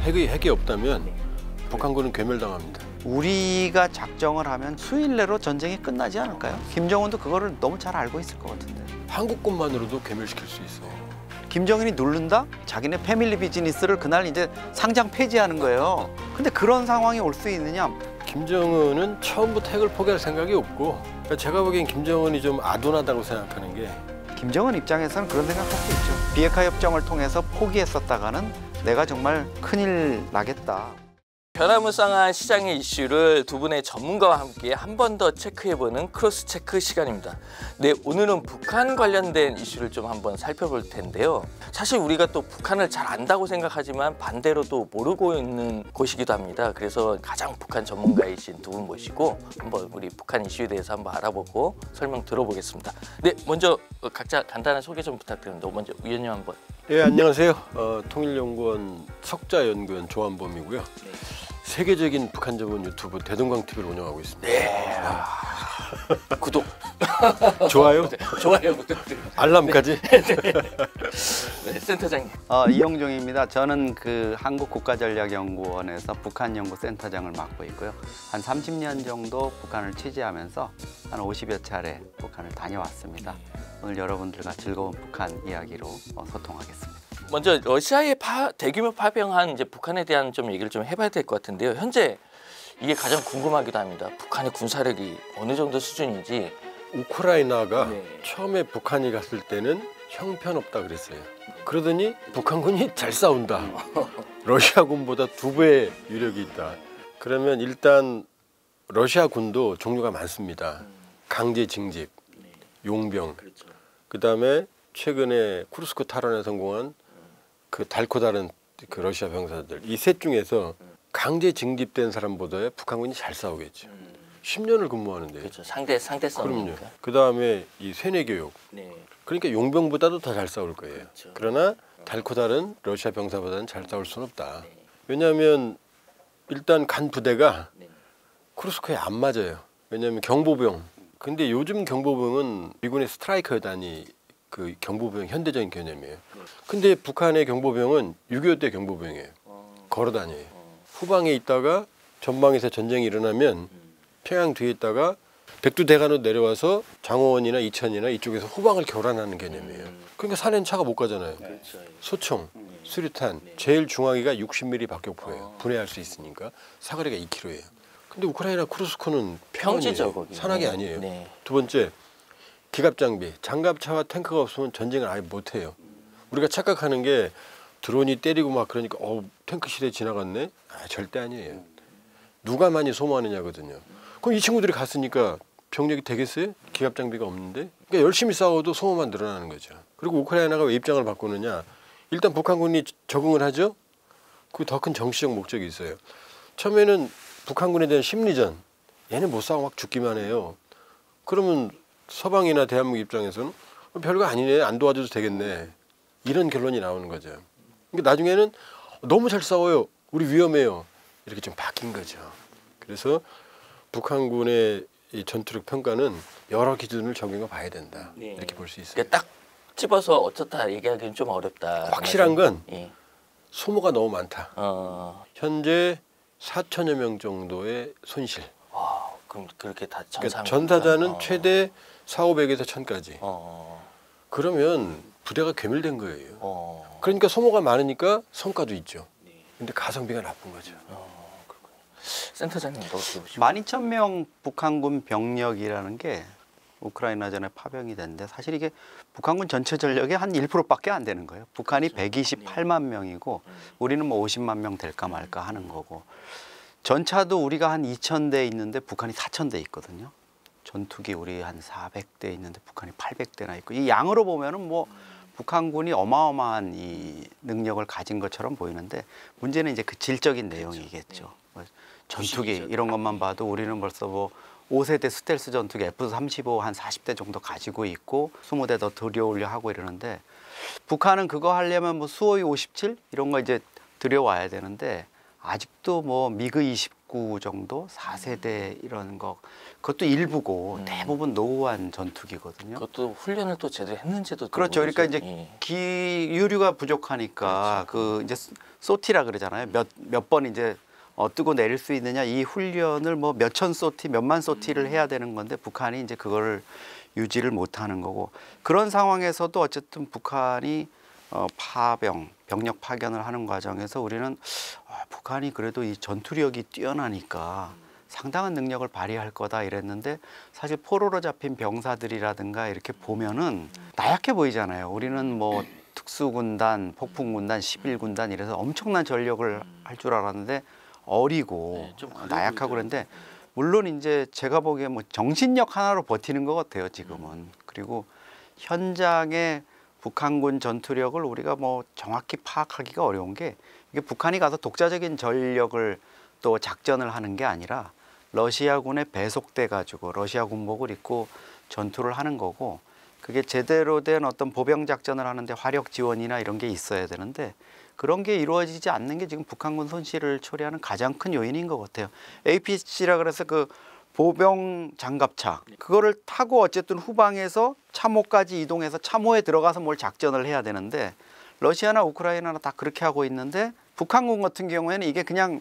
핵이 없다면 북한군은 괴멸당합니다. 우리가 작정을 하면 수일 내로 전쟁이 끝나지 않을까요? 김정은도 그거를 너무 잘 알고 있을 것 같은데. 한국군만으로도 괴멸시킬 수 있어. 김정은이 누른다? 자기네 패밀리 비즈니스를 그날 이제 상장 폐지하는 거예요. 근데 그런 상황이 올 수 있느냐? 김정은은 처음부터 핵을 포기할 생각이 없고, 그러니까 제가 보기엔 김정은이 좀 아둔하다고 생각하는 게, 김정은 입장에서는 그런 생각할 수 있죠. 비핵화 협정을 통해서 포기했었다가는 내가 정말 큰일 나겠다. 변화무쌍한 시장의 이슈를 두 분의 전문가와 함께 한 번 더 체크해보는 크로스 체크 시간입니다. 네, 오늘은 북한 관련된 이슈를 좀 한번 살펴볼 텐데요. 사실 우리가 또 북한을 잘 안다고 생각하지만 반대로 또 모르고 있는 곳이기도 합니다. 그래서 가장 북한 전문가이신 두 분 모시고 한번 우리 북한 이슈에 대해서 한번 알아보고 설명 들어보겠습니다. 네, 먼저 각자 간단한 소개 좀 부탁드립니다. 먼저 위원님 한번. 예, 안녕하세요. 통일연구원 석자연구원 조한범이고요. 네. 세계적인 북한 전문 유튜브 대동강TV를 운영하고 있습니다. 네. 구독, 좋아요, 좋아요 부탁드립니다. 알람까지. 네, 센터장님. 이영종입니다. 저는 그 한국국가전략연구원에서 북한연구센터장을 맡고 있고요. 한 30년 정도 북한을 취재하면서 한 50여 차례 북한을 다녀왔습니다. 오늘 여러분들과 즐거운 북한 이야기로 소통하겠습니다. 먼저 러시아의 대규모 파병한 이제 북한에 대한 좀 얘기를 좀 해봐야 될 것 같은데요. 현재 이게 가장 궁금하기도 합니다. 북한의 군사력이 어느 정도 수준인지. 우크라이나가 네. 처음에 북한이 갔을 때는 형편없다 그랬어요. 그러더니 북한군이 잘 싸운다. 러시아군보다 2배의 유력이 있다. 그러면 일단 러시아군도 종류가 많습니다. 강제 징집, 용병, 그렇죠. 그다음에 최근에 쿠르스크 탈환에 성공한 그 닳고 다른 그 러시아 병사들, 이 셋 중에서 강제 징집된 사람보다 북한군이 잘 싸우겠죠. 10년을 근무하는데. 그렇죠. 상대 그럼요. 싸움이니까. 그다음에 이 세뇌 교육. 네. 그러니까 용병보다도 더 잘 싸울 거예요. 그렇죠. 그러나 닳고 다른 러시아 병사보다는 잘 싸울 수는 없다. 왜냐하면 일단 간 부대가 네. 쿠르스크에 안 맞아요. 왜냐하면 경보병. 근데 요즘 경보병은 미군의 스트라이커 단위 그 경보병 현대적인 개념이에요. 근데 북한의 경보병은 6.25 때 경보병이에요. 걸어 다녀요. 후방에 있다가 전방에서 전쟁이 일어나면 평양 뒤에 있다가 백두대간으로 내려와서 장호원이나 이천이나 이쪽에서 후방을 교란하는 개념이에요. 그러니까 산엔 차가 못 가잖아요. 그렇죠. 소총, 수류탄, 제일 중앙이가 60mm 박격포예요. 분해할 수 있으니까 사거리가 2km예요. 근데 우크라이나 쿠르스크는 평지죠, 거기. 산악이 아니에요. 네. 두 번째, 기갑 장비, 장갑차와 탱크가 없으면 전쟁을 아예 못해요. 우리가 착각하는 게 드론이 때리고 막 그러니까 탱크 시대 지나갔네? 절대 아니에요. 누가 많이 소모하느냐거든요. 그럼 이 친구들이 갔으니까 병력이 되겠어요? 기갑 장비가 없는데? 그러니까 열심히 싸워도 소모만 늘어나는 거죠. 그리고 우크라이나가 왜 입장을 바꾸느냐? 일단 북한군이 적응을 하죠? 그 더 큰 정치적 목적이 있어요. 처음에는 북한군에 대한 심리전, 얘는 못 싸워 막 죽기만 해요. 그러면 서방이나 대한민국 입장에서는 별거 아니네, 안 도와줘도 되겠네, 이런 결론이 나오는 거죠. 그러니까 나중에는 너무 잘 싸워요, 우리 위험해요, 이렇게 좀 바뀐 거죠. 그래서 북한군의 이 전투력 평가는 여러 기준을 적용해 봐야 된다. 네. 이렇게 볼 수 있어요. 그러니까 딱 집어서 어쩌다 얘기하기는 좀 어렵다. 확실한 건 예. 소모가 너무 많다. 현재 4천여 명 정도의 손실. 그럼 그렇게 다 그러니까 전사합니까? 전사자는 최대 4,500에서 1,000까지. 그러면 부대가 괴멸된 거예요. 그러니까 소모가 많으니까 성과도 있죠. 근데 가성비가 나쁜 거죠. 센터장님도 어떻게 보시죠? 12,000명 북한군 병력이라는 게 우크라이나전에 파병이 됐는데 사실 이게 북한군 전체 전력의 한 1%밖에 안 되는 거예요. 북한이 128만 명이고 우리는 뭐 50만 명 될까 말까 하는 거고, 전차도 우리가 한 2,000대 있는데 북한이 4,000대 있거든요. 전투기 우리 한 400대 있는데 북한이 800대나 있고, 이 양으로 보면은 뭐 북한군이 어마어마한 이 능력을 가진 것처럼 보이는데 문제는 이제 그 질적인 내용이겠죠. 뭐 전투기 이런 것만 봐도 우리는 벌써 뭐 5세대 스텔스 전투기 F-35 한 40대 정도 가지고 있고 20대 더 들여오려 하고 이러는데, 북한은 그거 하려면 뭐 수호이 57 이런 거 이제 들여와야 되는데 아직도 뭐 미그 29 정도 4세대 이런 거 그것도 일부고 대부분 노후한 전투기거든요. 그것도 훈련을 또 제대로 했는지도 또 그렇죠. 모르죠. 그러니까 이제 기유류가 부족하니까 그 이제 소티라 그러잖아요. 몇 번 이제 뜨고 내릴 수 있느냐 이 훈련을 뭐 몇천 소티, 몇만 소티를 해야 되는 건데 북한이 이제 그걸 유지를 못하는 거고 그런 상황에서도 어쨌든 북한이 병력 파견을 하는 과정에서 우리는 북한이 그래도 이 전투력이 뛰어나니까 상당한 능력을 발휘할 거다 이랬는데 사실 포로로 잡힌 병사들이라든가 이렇게 보면은 나약해 보이잖아요. 우리는 뭐 특수군단, 폭풍군단, 11군단 이래서 엄청난 전력을 할 줄 알았는데 어리고 좀 나약하고 그런데 물론 이제 제가 보기에 뭐 정신력 하나로 버티는 것 같아요 지금은. 그리고 현장의 북한군 전투력을 우리가 뭐 정확히 파악하기가 어려운 게 이게 북한이 가서 독자적인 전력을 또 작전을 하는 게 아니라 러시아군에 배속돼 가지고 러시아 군복을 입고 전투를 하는 거고 그게 제대로 된 어떤 보병 작전을 하는데 화력 지원이나 이런 게 있어야 되는데 그런 게 이루어지지 않는 게 지금 북한군 손실을 초래하는 가장 큰 요인인 것 같아요. APC라 그래서 그 보병 장갑차 그거를 타고 어쨌든 후방에서 참호까지 이동해서 참호에 들어가서 뭘 작전을 해야 되는데 러시아나 우크라이나나 다 그렇게 하고 있는데 북한군 같은 경우에는 이게 그냥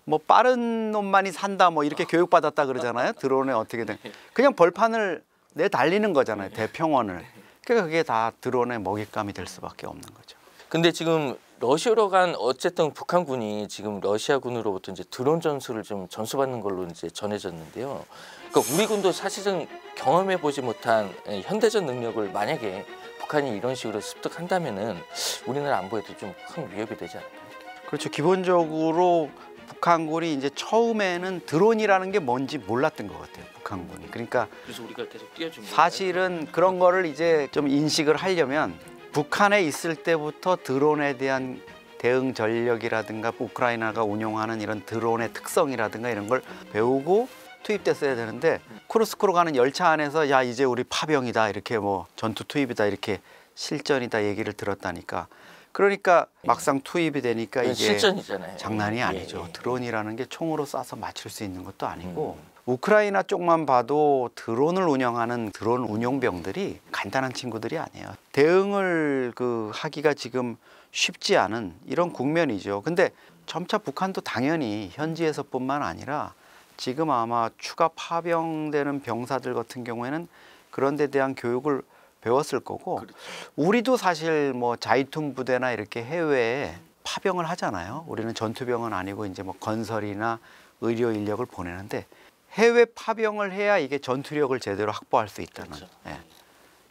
뭐 빠른 놈만이 산다 뭐 이렇게 교육받았다 그러잖아요. 드론에 어떻게든 그냥 벌판을 내달리는 거잖아요. 대평원을. 그러니까 그게 다 드론의 먹잇감이 될 수밖에 없는 거죠. 근데 지금 러시아로 간 어쨌든 북한군이 지금 러시아군으로부터 이제 드론 전술을 좀 전수받는 걸로 이제 전해졌는데요. 그러니까 우리 군도 사실은 경험해 보지 못한 현대전 능력을 만약에 북한이 이런 식으로 습득한다면은 우리나라 안보에도 좀 큰 위협이 되지 않을까요? 그렇죠. 기본적으로 북한군이 이제 처음에는 드론이라는 게 뭔지 몰랐던 것 같아요. 북한군이. 그러니까 그래서 우리가 계속 띄워준 거예요. 사실은 그런 거를 이제 좀 인식을 하려면 북한에 있을 때부터 드론에 대한 대응 전력이라든가 우크라이나가 운용하는 이런 드론의 특성이라든가 이런 걸 배우고 투입됐어야 되는데 쿠르스크로 가는 열차 안에서 야 이제 우리 파병이다 이렇게 뭐 전투 투입이다 이렇게 실전이다 얘기를 들었다니까 그러니까 막상 투입이 되니까 이게 실전이잖아요. 장난이 아니죠. 드론이라는 게 총으로 쏴서 맞출 수 있는 것도 아니고 우크라이나 쪽만 봐도 드론을 운영하는 드론 운용병들이 간단한 친구들이 아니에요. 대응을 하기가 지금 쉽지 않은 이런 국면이죠. 근데 점차 북한도 당연히 현지에서뿐만 아니라 지금 아마 추가 파병되는 병사들 같은 경우에는 그런 데 대한 교육을 배웠을 거고 그렇죠. 우리도 사실 뭐 자위툰 부대나 이렇게 해외에 파병을 하잖아요. 우리는 전투병은 아니고 이제 뭐 건설이나 의료 인력을 보내는데 해외 파병을 해야 이게 전투력을 제대로 확보할 수 있다는. 그렇죠. 예.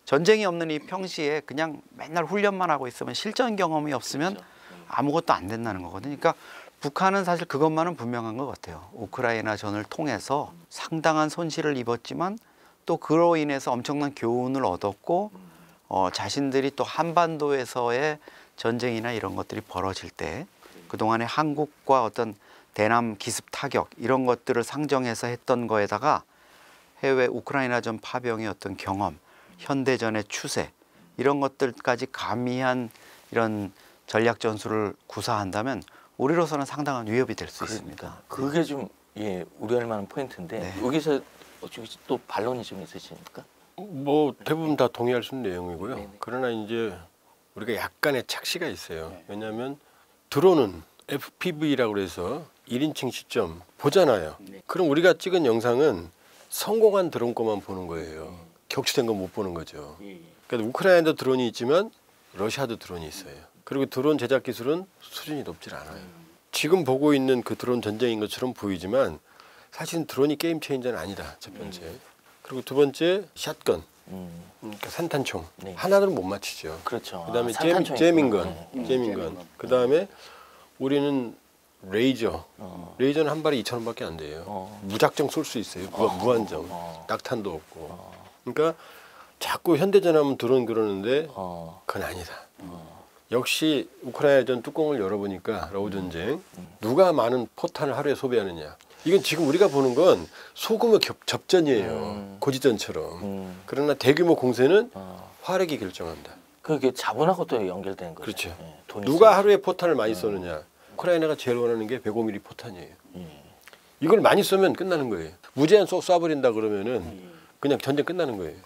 전쟁이 없는 이 평시에 그냥 맨날 훈련만 하고 있으면 실전 경험이 없으면 그렇죠. 아무것도 안 된다는 거거든요. 그러니까 북한은 사실 그것만은 분명한 것 같아요. 우크라이나 전을 통해서 상당한 손실을 입었지만 또 그로 인해서 엄청난 교훈을 얻었고 자신들이 또 한반도에서의 전쟁이나 이런 것들이 벌어질 때 그동안에 한국과 어떤 대남 기습 타격 이런 것들을 상정해서 했던 거에다가 해외 우크라이나전 파병의 어떤 경험, 현대전의 추세 이런 것들까지 가미한 이런 전략 전술을 구사한다면 우리로서는 상당한 위협이 될 수 있습니다. 그게 좀 우려할 만한 포인트인데 네. 여기서 또 반론이 좀 있으십니까? 뭐 대부분 다 동의할 수 있는 내용이고요. 네네. 그러나 이제 우리가 약간의 착시가 있어요. 왜냐하면 드론은 FPV라고 해서 1인칭 시점 보잖아요. 네. 그럼 우리가 찍은 영상은 성공한 드론 것만 보는 거예요. 격추된 건 못 보는 거죠. 그러니까 우크라이나도 드론이 있지만 러시아도 드론이 있어요. 그리고 드론 제작 기술은 수준이 높질 않아요. 지금 보고 있는 그 드론 전쟁인 것처럼 보이지만 사실은 드론이 게임 체인저는 아니다. 첫 번째. 그리고 두 번째 샷건. 그러니까 산탄총. 네. 하나는 못 맞히죠. 그렇죠. 그다음에 산탄총이 제밍건. 있구나. 제밍건. 그다음에 우리는 레이저. 레이저는 한 발에 2,000원밖에 안 돼요. 무작정 쏠 수 있어요. 무한정. 낙탄도 없고. 그러니까 자꾸 현대전하면 드론 그러는데 그건 아니다. 역시 우크라이나전 뚜껑을 열어보니까 러우 전쟁 누가 많은 포탄을 하루에 소비하느냐. 이건 지금 우리가 보는 건 소규모 접전이에요. 고지전처럼. 그러나 대규모 공세는 화력이 결정한다. 그게 자본하고 또 연결되는 거죠. 그렇죠. 네, 돈이 누가 있어요. 하루에 포탄을 많이 쏘느냐. 우크라이나가 제일 원하는 게 105mm 포탄이에요. 이걸 많이 쏘면 끝나는 거예요. 무제한 쏴버린다 그러면은 그냥 전쟁 끝나는 거예요.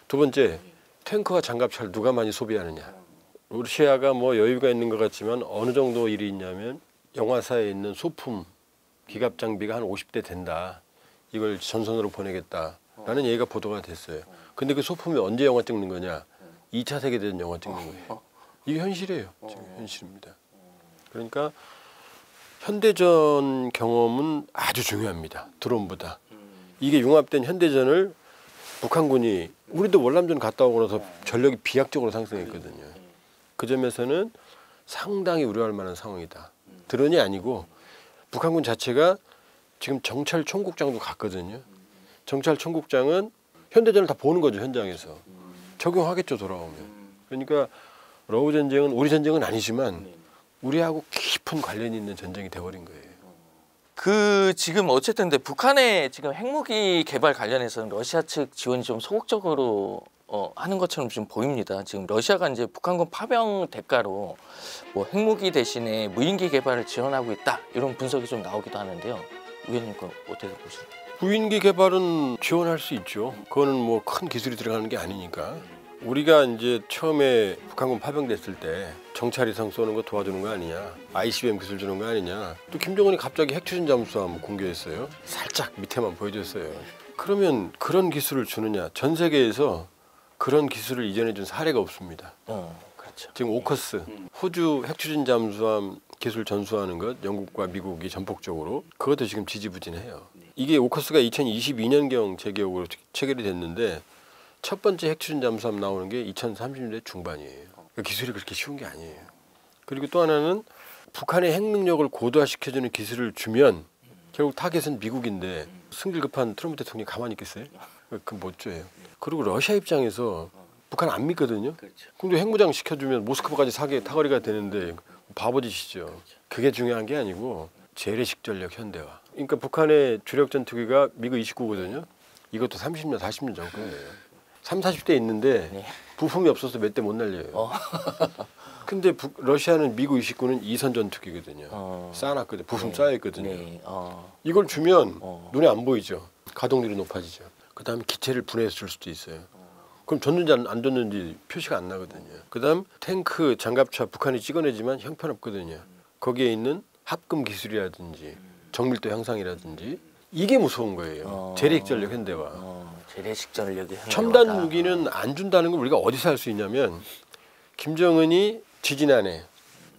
두 번째, 탱크와 장갑차를 누가 많이 소비하느냐. 러시아가 뭐 여유가 있는 것 같지만 어느 정도 일이 있냐면 영화사에 있는 소품 기갑 장비가 한 50대 된다. 이걸 전선으로 보내겠다라는 얘기가 보도가 됐어요. 근데 그 소품이 언제 영화 찍는 거냐? 2차 세계대전 영화 찍는 거예요. 이게 현실이에요. 지금 현실입니다. 그러니까 현대전 경험은 아주 중요합니다. 드론보다. 이게 융합된 현대전을 북한군이 우리도 월남전 갔다 오고 나서 전력이 비약적으로 상승했거든요. 그 점에서는 상당히 우려할 만한 상황이다. 드론이 아니고 북한군 자체가 지금 정찰 총국장도 갔거든요. 정찰 총국장은 현대전을 다 보는 거죠. 현장에서. 적용하겠죠. 돌아오면. 그러니까 러우 전쟁은 우리 전쟁은 아니지만 우리하고 깊은 관련이 있는 전쟁이 돼버린 거예요. 그 지금 어쨌든 근데 북한의 지금 핵무기 개발 관련해서는 러시아 측 지원이 좀 소극적으로 하는 것처럼 좀 보입니다. 지금 러시아가 이제 북한군 파병 대가로 뭐 핵무기 대신에 무인기 개발을 지원하고 있다 이런 분석이 좀 나오기도 하는데요. 의원님 그 어떻게 보시나요? 무인기 개발은 지원할 수 있죠. 그거는 뭐 큰 기술이 들어가는 게 아니니까. 우리가 이제 처음에 북한군 파병됐을 때 정찰이상 쏘는 거 도와주는 거 아니냐, ICBM 기술 주는 거 아니냐. 또 김정은이 갑자기 핵추진 잠수함 공개했어요. 살짝 밑에만 보여줬어요. 그러면 그런 기술을 주느냐? 전 세계에서 그런 기술을 이전해 준 사례가 없습니다. 그렇죠. 지금 오커스, 호주 핵추진 잠수함 기술 전수하는 것, 영국과 미국이 전폭적으로 그것도 지금 지지부진해요. 이게 오커스가 2022년경 제 기억으로 체결이 됐는데 첫 번째 핵추진 잠수함 나오는 게 2030년대 중반이에요. 그러니까 기술이 그렇게 쉬운 게 아니에요. 그리고 또 하나는 북한의 핵 능력을 고도화시켜주는 기술을 주면 결국 타겟은 미국인데 승질 급한 트럼프 대통령이 가만히 있겠어요? 그건 못 줘요. 그리고 러시아 입장에서 북한 안 믿거든요. 근데 핵무장 시켜주면 모스크바까지 사거리가 되는데 바보짓이죠. 그게 중요한 게 아니고 재래식 전력 현대화. 그러니까 북한의 주력 전투기가 미그 29거든요. 이것도 30년, 40년 전 거예요. 3, 40대 있는데 부품이 없어서 몇 대 못 날려요. 근데 러시아는 미그 29는 2선 전투기거든요. 쌓아놨거든요. 부품 쌓여있거든요. 이걸 주면 눈에 안 보이죠. 가동률이 높아지죠. 그 다음에 기체를 분해해서 줄 수도 있어요. 그럼 줬는지 안 줬는지 표시가 안 나거든요. 그 다음 탱크, 장갑차 북한이 찍어내지만 형편없거든요. 거기에 있는 합금 기술이라든지 정밀도 향상이라든지 이게 무서운 거예요. 재래식 전력 현대화. 재래식 전력이 현대화다. 첨단 무기는 안 준다는 걸 우리가 어디서 알 수 있냐면 김정은이 지지난해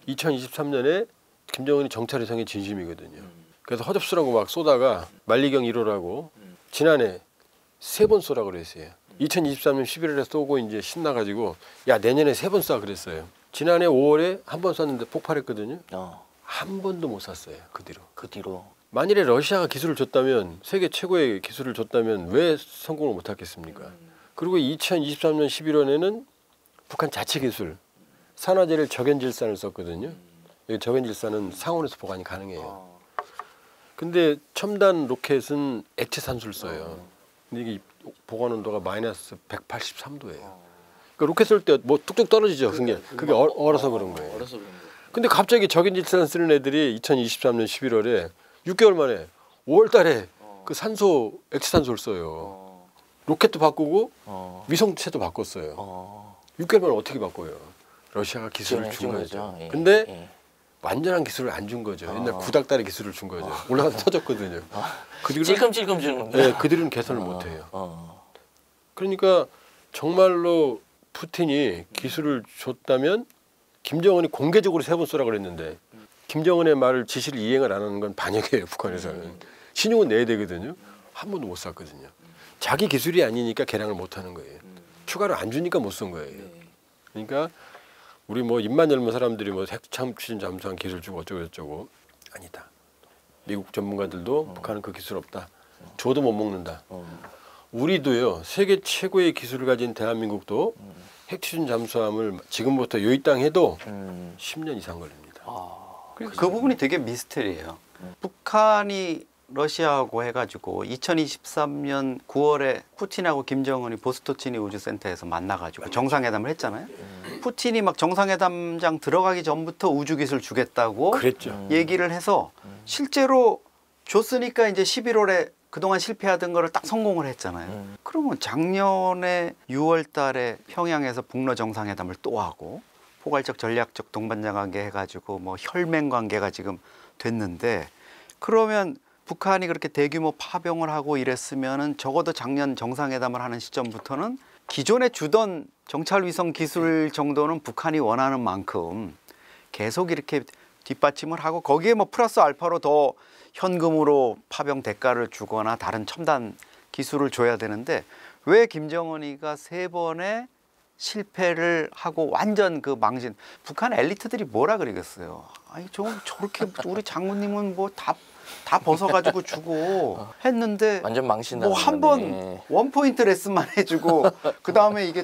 2023년에 김정은이 정찰위성의 진심이거든요. 그래서 허접수라고 막 쏘다가 만리경 1호라고 지난해 3번 쏘라 그랬어요. 2023년 11월에 쏘고 이제 신나가지고 야 내년에 3번 쏴 그랬어요. 지난해 5월에 한 번 쐈는데 폭발했거든요. 한 번도 못 쐈어요. 그 뒤로. 만일에 러시아가 기술을 줬다면 세계 최고의 기술을 줬다면 왜 성공을 못 하겠습니까? 그리고 2023년 11월에는 북한 자체 기술 산화제를 적연질산을 썼거든요. 적연질산은 상온에서 보관이 가능해요. 근데 첨단 로켓은 액체 산소를 써요. 근데 이게 보관 온도가 마이너스 183도예요. 그러니까 로켓 쏠 때 뭐 뚝뚝 떨어지죠. 그게 얼어서 그런 거예요. 근데 갑자기 적연질산 쓰는 애들이 2023년 11월에 6개월 만에 5월 달에 그 산소, 액체 산소를 써요. 로켓도 바꾸고 위성체도 바꿨어요. 6개월 만에 어떻게 바꿔요? 러시아가 기술을 준 거죠. 근데 완전한 기술을 안 준 거죠. 옛날 구닥다리 기술을 준 거죠. 올라가서 터졌거든요. 찔끔찔끔 주는 네, 그들은 개선을 못 해요. 그러니까 정말로 푸틴이 기술을 줬다면 김정은이 공개적으로 3번 쏘라 그랬는데 김정은의 말을 지시를 이행을 안 하는 건 반역이에요. 북한에서는. 신용은 내야 되거든요. 한 번도 못 쐈거든요. 자기 기술이 아니니까 개량을 못 하는 거예요. 추가로 안 주니까 못 쏜 거예요. 그러니까 우리 뭐 입만 열면 사람들이 뭐 핵참추진 잠수함 기술 주고 어쩌고 저쩌고 아니다. 미국 전문가들도 북한은 그 기술 없다. 줘도 못 먹는다. 우리도요. 세계 최고의 기술을 가진 대한민국도 핵추진 잠수함을 지금부터 요입당해도 10년 이상 걸립니다. 그 부분이 되게 미스터리예요. 북한이 러시아하고 해가지고 2023년 9월에 푸틴하고 김정은이 보스토치니 우주센터에서 만나가지고 정상회담을 했잖아요. 푸틴이 막 정상회담장 들어가기 전부터 우주기술 주겠다고 그랬죠. 얘기를 해서 실제로 줬으니까 이제 11월에 그동안 실패하던 거를 딱 성공을 했잖아요. 그러면 작년에 6월 달에 평양에서 북러 정상회담을 또 하고 포괄적 전략적 동반자 관계 해가지고 뭐 혈맹 관계가 지금 됐는데 그러면 북한이 그렇게 대규모 파병을 하고 이랬으면은 적어도 작년 정상회담을 하는 시점부터는 기존에 주던 정찰 위성 기술 정도는 북한이 원하는 만큼 계속 이렇게 뒷받침을 하고 거기에 뭐 플러스 알파로 더 현금으로 파병 대가를 주거나 다른 첨단 기술을 줘야 되는데 왜 김정은이가 3번의 실패를 하고 완전 그 망신. 북한 엘리트들이 뭐라 그러겠어요. 아니 저렇게 우리 장군님은 뭐 다 벗어가지고 주고 했는데 완전 망신. 뭐 한 번 원포인트 레슨만 해주고 그 다음에 이게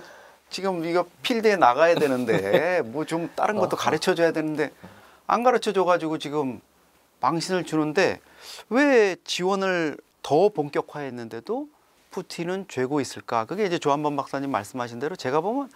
지금 이거 필드에 나가야 되는데 뭐 좀 다른 것도 가르쳐줘야 되는데 안 가르쳐줘가지고 지금 망신을 주는데 왜 지원을 더 본격화했는데도 푸틴은 죄고 있을까? 그게 이제 조한범 박사님 말씀하신 대로 제가 보면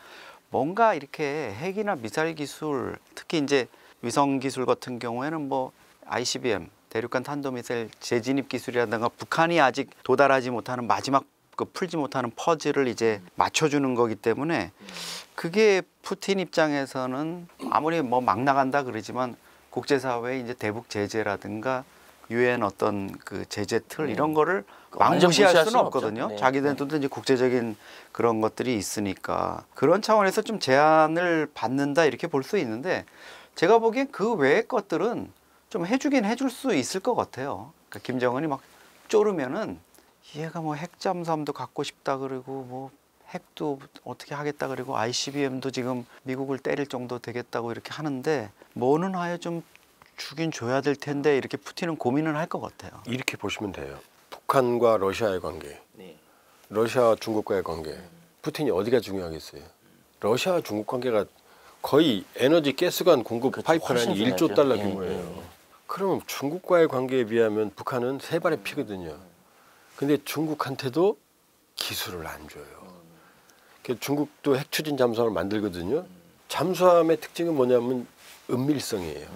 뭔가 이렇게 핵이나 미사일 기술, 특히 이제 위성 기술 같은 경우에는 뭐 ICBM 대륙간 탄도미사일 재진입 기술이라든가 북한이 아직 도달하지 못하는 마지막 그 풀지 못하는 퍼즐을 이제 맞춰주는 거기 때문에 그게 푸틴 입장에서는 아무리 뭐 막 나간다 그러지만 국제사회의 이제 대북 제재라든가 유엔 어떤 그 제재 틀 이런 거를 막 무시할 수는 없거든요. 네. 자기들도 이제 국제적인 그런 것들이 있으니까 그런 차원에서 좀 제한을 받는다 이렇게 볼 수 있는데 제가 보기엔 그 외의 것들은 좀 해주긴 해줄 수 있을 것 같아요. 그러니까 김정은이 막 쪼르면은 얘가 뭐 핵잠수함도 갖고 싶다 그러고 뭐 핵도 어떻게 하겠다 그리고 ICBM도 지금 미국을 때릴 정도 되겠다고 이렇게 하는데 뭐는 하여 좀 주긴 줘야 될 텐데 이렇게 푸틴은 고민을 할 것 같아요. 이렇게 보시면 돼요. 북한과 러시아의 관계, 러시아와 중국과의 관계, 푸틴이 어디가 중요하겠어요? 러시아와 중국 관계가 거의 에너지 가스관 공급 그렇죠. 파이프라인이 훨씬 1조 달러 중요하죠. 규모예요. 그러면 중국과의 관계에 비하면 북한은 3발의 피거든요. 근데 중국한테도 기술을 안 줘요. 중국도 핵 추진 잠수함을 만들거든요. 잠수함의 특징은 뭐냐면 은밀성이에요.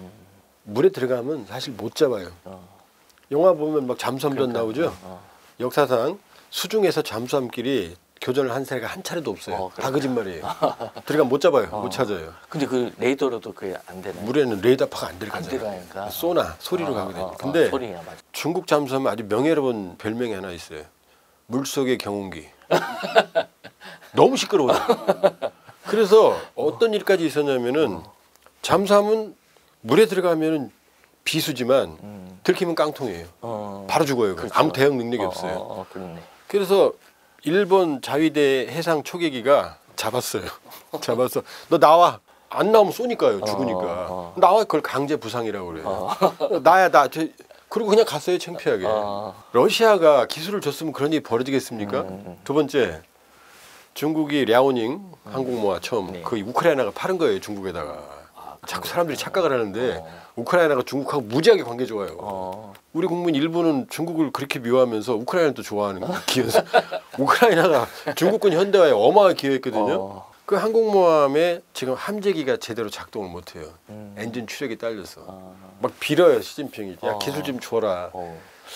물에 들어가면 사실 못 잡아요. 영화 보면 막 잠수함전 나오죠. 역사상 수중에서 잠수함끼리 교전을 한 사례가 한 차례도 없어요. 다 거짓말이에요. 들어가면 못 잡아요. 못 찾아요. 근데 그 레이더로도 그게 안 되나요? 물에는 레이더파가 안 들어가잖아요. 안 들어가니까. 쏘나 소리로 가거든요. 근데 소리가 맞아. 중국 잠수함은 아주 명예로운 별명이 하나 있어요. 물속의 경운기. 너무 시끄러워요. 그래서 어떤 일까지 있었냐면은 잠수함은 물에 들어가면은 비수지만 들키면 깡통이에요. 바로 죽어요. 그렇죠. 아무 대응 능력이 없어요. 그렇네. 그래서 일본 자위대 해상 초계기가 잡았어요. 잡아서 너 나와. 안 나오면 쏘니까요. 죽으니까. 나와. 그걸 강제 부상이라고 그래요. 나야 나. 그리고 그냥 갔어요. 창피하게. 러시아가 기술을 줬으면 그런 일이 벌어지겠습니까? 두 번째, 중국이 랴오닝 항공모함 처음 그 우크라이나가 파는 거예요. 중국에다가. 자꾸 사람들이 착각을 하는데 우크라이나가 중국하고 무지하게 관계 좋아요. 우리 국민 일부는 중국을 그렇게 미워하면서 우크라이나도 좋아하는 기여서 우크라이나가 중국군 현대화에 어마어마하게 기여했거든요. 그 항공모함에 지금 함재기가 제대로 작동을 못해요. 엔진 추력이 딸려서 막 빌어요. 시진핑이 야 기술 좀 줘라.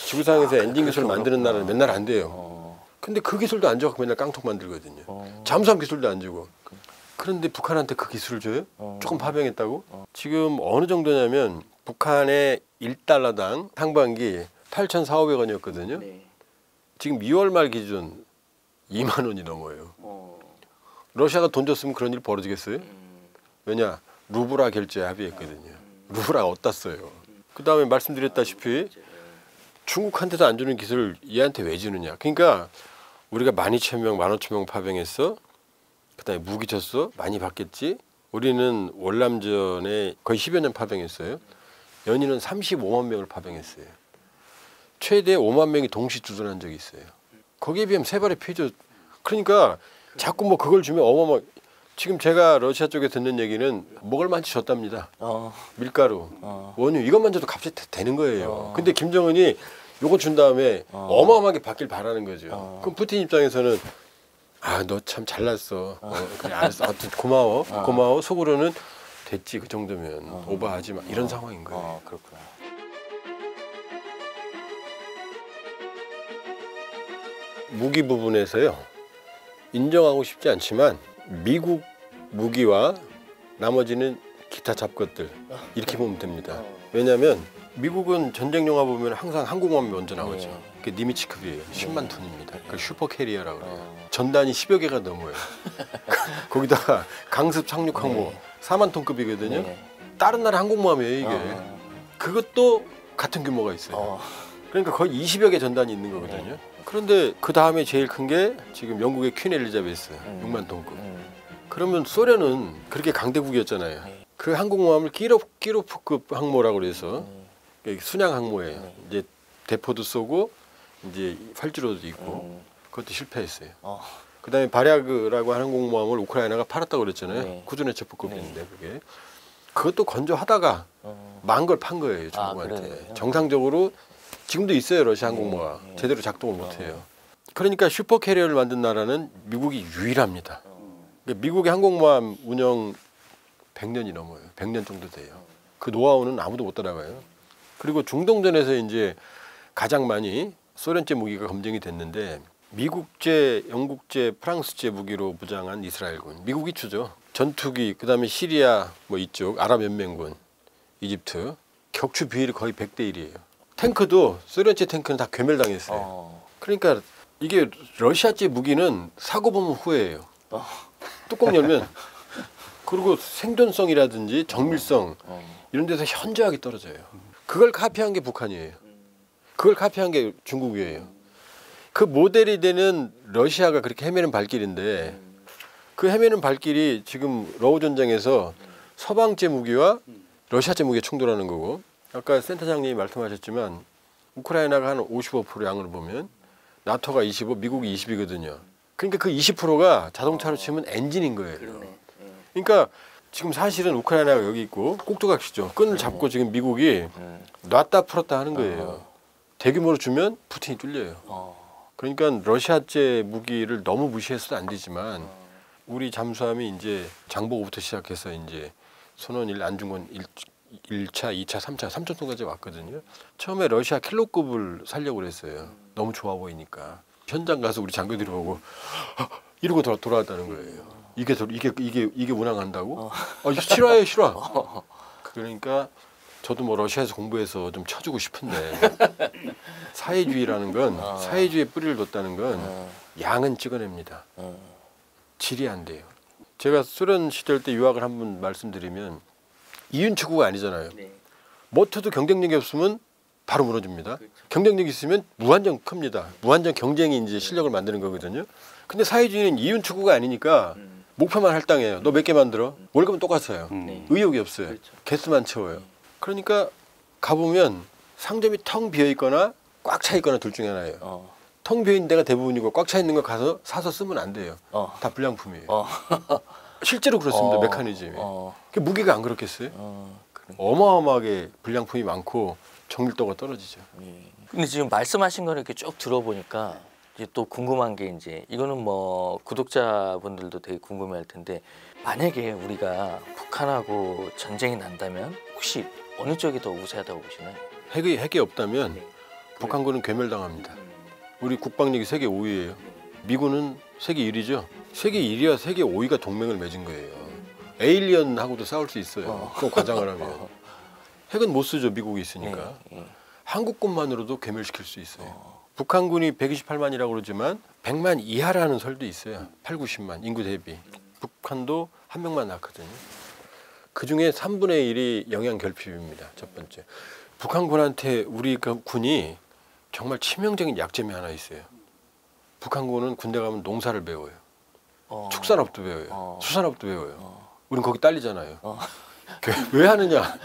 지구상에서 엔진 기술 만드는 나라는 맨날 안 돼요. 근데 그 기술도 안 줘서 맨날 깡통 만들거든요. 잠수함 기술도 안 주고. 그런데 북한한테 그 기술을 줘요? 조금 파병했다고? 지금 어느 정도냐면 북한의 1달러당 상반기 8,400원이었거든요. 지금 2월 말 기준 2만 원이 넘어요. 러시아가 돈 줬으면 그런 일 벌어지겠어요? 왜냐? 루브라 결제에 합의했거든요. 루브라가 어디다 써요? 그 다음에 말씀드렸다시피 중국한테도 안 주는 기술을 얘한테 왜 주느냐? 그러니까 우리가 12,000명, 15,000명 파병했어. 그 다음에 무기 줬어. 많이 받겠지. 우리는 월남전에 거의 10여 년 파병했어요. 연인은 35만 명을 파병했어요. 최대 5만 명이 동시 주둔한 적이 있어요. 거기에 비하면 3발의 피죠. 그러니까 자꾸 뭐 그걸 주면 어마어마. 지금 제가 러시아 쪽에 듣는 얘기는 먹을 만치 줬답니다. 밀가루, 원유 이것만 줘도 값이 되는 거예요. 근데 김정은이 요거 준 다음에 어마어마하게 받길 바라는 거죠. 그럼 푸틴 입장에서는 아, 너 참 잘났어. 그래, 알았어. 아무튼 고마워. 고마워. 속으로는 됐지. 그 정도면 오버하지 마. 이런 상황인 거예요. 그렇구나. 무기 부분에서요. 인정하고 싶지 않지만 미국 무기와 나머지는 기타 잡것들 이렇게 보면 됩니다. 왜냐하면 미국은 전쟁 영화 보면 항상 항공모함이 먼저 나오죠. 그게 니미츠급이에요. 10만 톤입니다. 그 슈퍼 캐리어라고 그래요. 전단이 10여 개가 넘어요. 거기다가 강습 착륙 항모 4만 톤급이거든요. 다른 나라 항공모함이에요 이게. 그것도 같은 규모가 있어요. 그러니까 거의 20여 개 전단이 있는 거거든요. 그런데 그 다음에 제일 큰 게 지금 영국의 퀸 엘리자베스 6만 톤급. 그러면 소련은 그렇게 강대국이었잖아요. 그 항공모함을 키로프급 항모라고 그래서 순양 항모예요. 이제 대포도 쏘고 이제 활주로도 있고 그것도 실패했어요. 그다음에 바랴그라고 하는 항공모함을 우크라이나가 팔았다고 그랬잖아요. 쿠즈네체프급인데 그게 그것도 건조하다가 망한 걸 판 거예요 중국한테. 정상적으로 지금도 있어요 러시아 항공모가 제대로 작동을 못해요. 그러니까 슈퍼 캐리어를 만든 나라는 미국이 유일합니다. 그러니까 미국의 항공모함 운영 100년이 넘어요. 100년 정도 돼요. 그 노하우는 아무도 못 따라가요. 그리고 중동전에서 이제 가장 많이 소련제 무기가 검증이 됐는데 미국제, 영국제, 프랑스제 무기로 무장한 이스라엘군, 미국이 주죠. 전투기, 그다음에 시리아 뭐 이쪽 아랍연맹군, 이집트 격추 비율이 거의 100대 1이에요. 탱크도 소련제 탱크는 다 괴멸당했어요. 그러니까 이게 러시아제 무기는 사고 보면 후회해요. 뚜껑 열면 그리고 생존성이라든지 정밀성 이런 데서 현저하게 떨어져요. 그걸 카피한 게 북한이에요. 그걸 카피한 게 중국이에요. 그 모델이 되는 러시아가 그렇게 헤매는 발길인데 그 헤매는 발길이 지금 러우 전쟁에서 서방제 무기와 러시아제 무기가 충돌하는 거고 아까 센터장님이 말씀하셨지만 우크라이나가 한 55% 양을 보면 나토가 25, 미국이 20이거든요. 그러니까 그 20%가 자동차로 치면 엔진인 거예요. 그러니까 지금 사실은 우크라이나가 여기 있고 꼭두각시죠. 끈을 잡고 지금 미국이 놨다 풀었다 하는 거예요. 대규모로 주면 푸틴이 뚫려요. 그러니까 러시아제 무기를 너무 무시해서도 안 되지만 우리 잠수함이 이제 장보고부터 시작해서 이제 손원일, 안중근 1차, 2차, 3차, 3촌까지 왔거든요. 처음에 러시아 킬로급을 살려고 그랬어요. 너무 좋아 보이니까. 현장 가서 우리 장교들이 보고 이러고 돌아왔다는 거예요. 이게 운항한다고? 싫어요, 싫어. 그러니까 저도 뭐 러시아에서 공부해서 좀 쳐주고 싶은데 사회주의라는 건 사회주의에 뿌리를 뒀다는 건 양은 찍어냅니다. 질이 안 돼요. 제가 소련 시절 때 유학을 한번 말씀드리면 이윤 추구가 아니잖아요. 모터도 경쟁력이 없으면 바로 무너집니다. 경쟁력이 있으면 무한정 큽니다. 무한정 경쟁이 이제 실력을 만드는 거거든요. 근데 사회주의는 이윤 추구가 아니니까 목표만 할당해요. 너 몇 개 만들어? 월급은 똑같아요. 의욕이 없어요. 개수만 채워요. 그러니까 가보면 상점이 텅 비어 있거나 꽉 차 있거나 둘 중에 하나예요. 텅 비어 있는 데가 대부분이고 꽉 차 있는 거 가서 사서 쓰면 안 돼요. 다 불량품이에요. 실제로 그렇습니다. 메커니즘이. 그 무기가 안 그렇겠어요? 어마어마하게 불량품이 많고 정밀도가 떨어지죠. 근데 지금 말씀하신 거를 이렇게 쭉 들어보니까 이제 또 궁금한 게 이제 이거는 뭐 구독자분들도 되게 궁금해할 텐데 만약에 우리가 북한하고 전쟁이 난다면 혹시 어느 쪽이 더 우세하다고 보시나요? 핵이 없다면 북한군은 괴멸당합니다. 우리 국방력이 세계 5위예요. 미군은 세계 1위죠. 세계 1위와 세계 5위가 동맹을 맺은 거예요. 에일리언하고도 싸울 수 있어요. 좀 과장을 하면. 핵은 못 쓰죠. 미국이 있으니까. 한국군만으로도 괴멸시킬 수 있어요. 북한군이 128만이라고 그러지만 100만 이하라는 설도 있어요. 8, 90만 인구 대비. 북한도 한 명만 낳거든요. 그중에 3분의 1이 영양 결핍입니다. 첫 번째. 북한군한테 우리 군이 정말 치명적인 약점이 하나 있어요. 북한군은 군대 가면 농사를 배워요. 축산업도 배워요. 수산업도 배워요. 우린 거기 딸리잖아요. 왜 하느냐?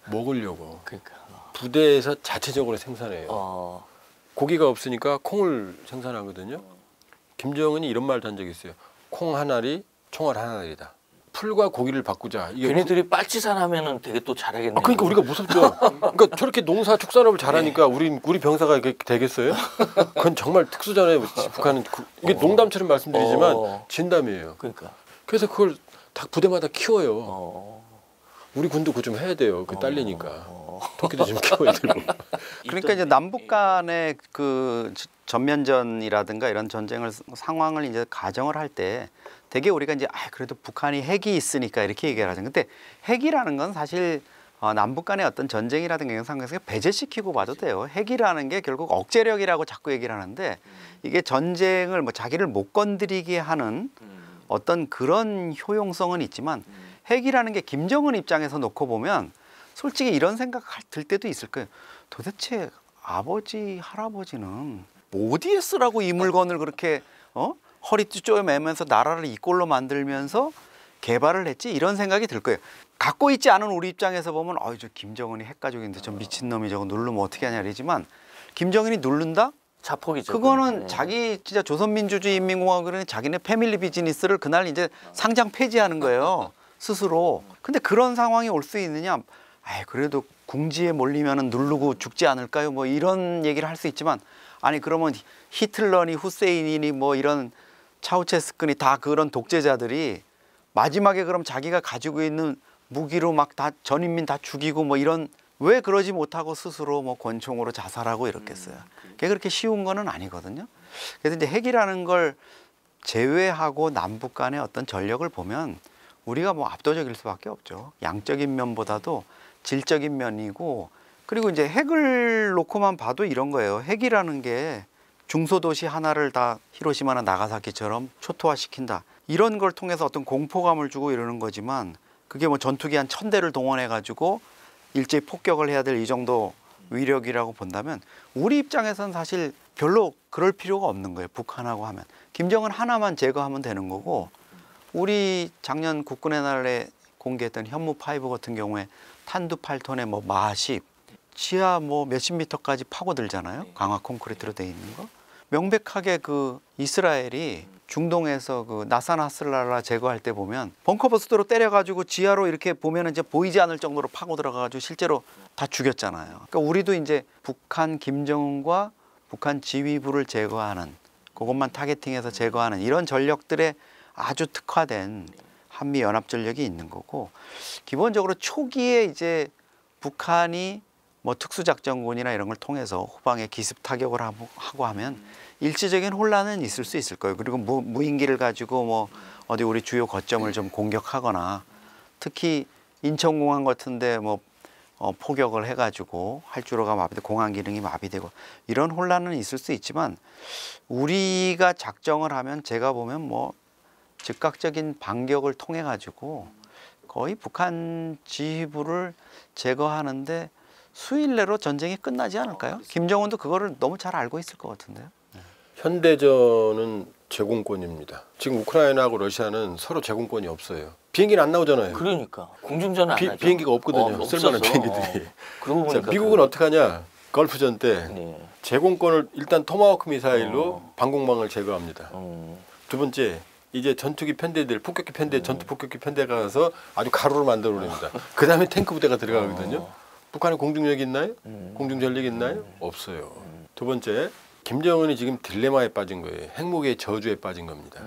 먹으려고. 그러니까. 부대에서 자체적으로 생산해요. 고기가 없으니까 콩을 생산하거든요. 김정은이 이런 말도 한 적이 있어요. 콩 한 알이 총알 한 알이다. 풀과 고기를 바꾸자. 이게 걔네들이 빨치산 하면은 되게 또 잘하겠네요. 아, 그러니까 우리가 무섭죠. 그러니까 저렇게 농사 축산업을 잘하니까 우리 병사가 이게 되겠어요? 그건 정말 특수잖아요. 북한은 이게 농담처럼 말씀드리지만 진담이에요. 그러니까. 그래서 그걸 다 부대마다 키워요. 우리 군도 그거 좀 해야 돼요. 그 딸리니까. 토끼도 좀 키워야 되고. 그러니까 이제 남북 간의 그 전면전이라든가 이런 전쟁을 상황을 이제 가정을 할 때 되게 우리가 이제 그래도 북한이 핵이 있으니까 이렇게 얘기를 하죠. 근데 핵이라는 건 사실 남북 간의 어떤 전쟁이라든가 이런 상황에서 배제시키고 봐도 돼요. 핵이라는 게 결국 억제력이라고 자꾸 얘기를 하는데 이게 전쟁을 뭐 자기를 못 건드리게 하는 어떤 그런 효용성은 있지만 핵이라는 게 김정은 입장에서 놓고 보면 솔직히 이런 생각 들 때도 있을 거예요. 도대체 아버지, 할아버지는 어디에 쓰라고 이 물건을 그렇게 허리띠 쪼매면서 나라를 이 꼴로 만들면서 개발을 했지? 이런 생각이 들 거예요. 갖고 있지 않은 우리 입장에서 보면 저 김정은이 핵가족인데 저 미친놈이 저거 누르면 어떻게 하냐 이러지만 김정은이 누른다? 자폭이죠. 그거는 자기 진짜 조선민주주의인민공화국은 자기네 패밀리 비즈니스를 그날 이제 상장 폐지하는 거예요. 스스로. 근데 그런 상황이 올 수 있느냐? 그래도 궁지에 몰리면은 누르고 죽지 않을까요? 뭐 이런 얘기를 할 수 있지만 아니 그러면 히틀러니 후세인이니 뭐 이런 차우체스크니 다 그런 독재자들이 마지막에 그럼 자기가 가지고 있는 무기로 막 다 전인민 다 죽이고 뭐 이런 왜 그러지 못하고 스스로 뭐 권총으로 자살하고 이렇겠어요. 그게 그렇게 쉬운 거는 아니거든요. 그래서 이제 핵이라는 걸 제외하고 남북 간의 어떤 전력을 보면 우리가 뭐 압도적일 수밖에 없죠. 양적인 면보다도 질적인 면이고 그리고 이제 핵을 놓고만 봐도 이런 거예요. 핵이라는 게 중소도시 하나를 다 히로시마나 나가사키처럼 초토화시킨다. 이런 걸 통해서 어떤 공포감을 주고 이러는 거지만 그게 뭐 전투기 한 1000대를 동원해 가지고 일제히 폭격을 해야 될 이 정도 위력이라고 본다면 우리 입장에서는 사실 별로 그럴 필요가 없는 거예요. 북한하고 하면. 김정은 하나만 제거하면 되는 거고 우리 작년 국군의 날에 공개했던 현무5 같은 경우에 탄두 8톤에 뭐 마10 지하 뭐 몇십 미터까지 파고들잖아요. 강화 콘크리트로 돼 있는 거. 명백하게 그 이스라엘이 중동에서 그 나사나슬라라 제거할 때 보면 벙커버스터로 때려가지고 지하로 이렇게 보면 이제 보이지 않을 정도로 파고 들어가가지고 실제로 다 죽였잖아요. 그러니까 우리도 이제 북한 김정은과 북한 지휘부를 제거하는 그것만 타겟팅해서 제거하는 이런 전력들에 아주 특화된 한미 연합 전력이 있는 거고 기본적으로 초기에 이제 북한이 뭐 특수작전군이나 이런 걸 통해서 후방에 기습 타격을 하고 하면 일시적인 혼란은 있을 수 있을 거예요. 그리고 무인기를 가지고 뭐 어디 우리 주요 거점을 좀 공격하거나 특히 인천공항 같은데 뭐 포격을 해가지고 활주로가 마비되고 공항 기능이 마비되고 이런 혼란은 있을 수 있지만 우리가 작정을 하면 제가 보면 뭐 즉각적인 반격을 통해 가지고 거의 북한 지휘부를 제거하는데 수일 내로 전쟁이 끝나지 않을까요? 김정은도 그거를 너무 잘 알고 있을 것 같은데요. 현대전은 제공권입니다. 지금 우크라이나하고 러시아는 서로 제공권이 없어요. 비행기는 안 나오잖아요. 그러니까 공중전은 안 하죠. 비행기가 없거든요. 쓸만한 없어서. 비행기들이. 그러고 보니까 미국은 어떻게 하냐? 걸프전 때 제공권을 일단 토마호크 미사일로 방공망을 제거합니다. 두 번째 이제 전투기 편대들, 폭격기 편대, 전투 폭격기 편대가 가서 아주 가로로 만들어 냅니다. 그 다음에 탱크 부대가 들어가거든요. 북한에 공중력이 있나요? 공중전력이 있나요? 없어요. 두 번째, 김정은이 지금 딜레마에 빠진 거예요. 핵무기의 저주에 빠진 겁니다.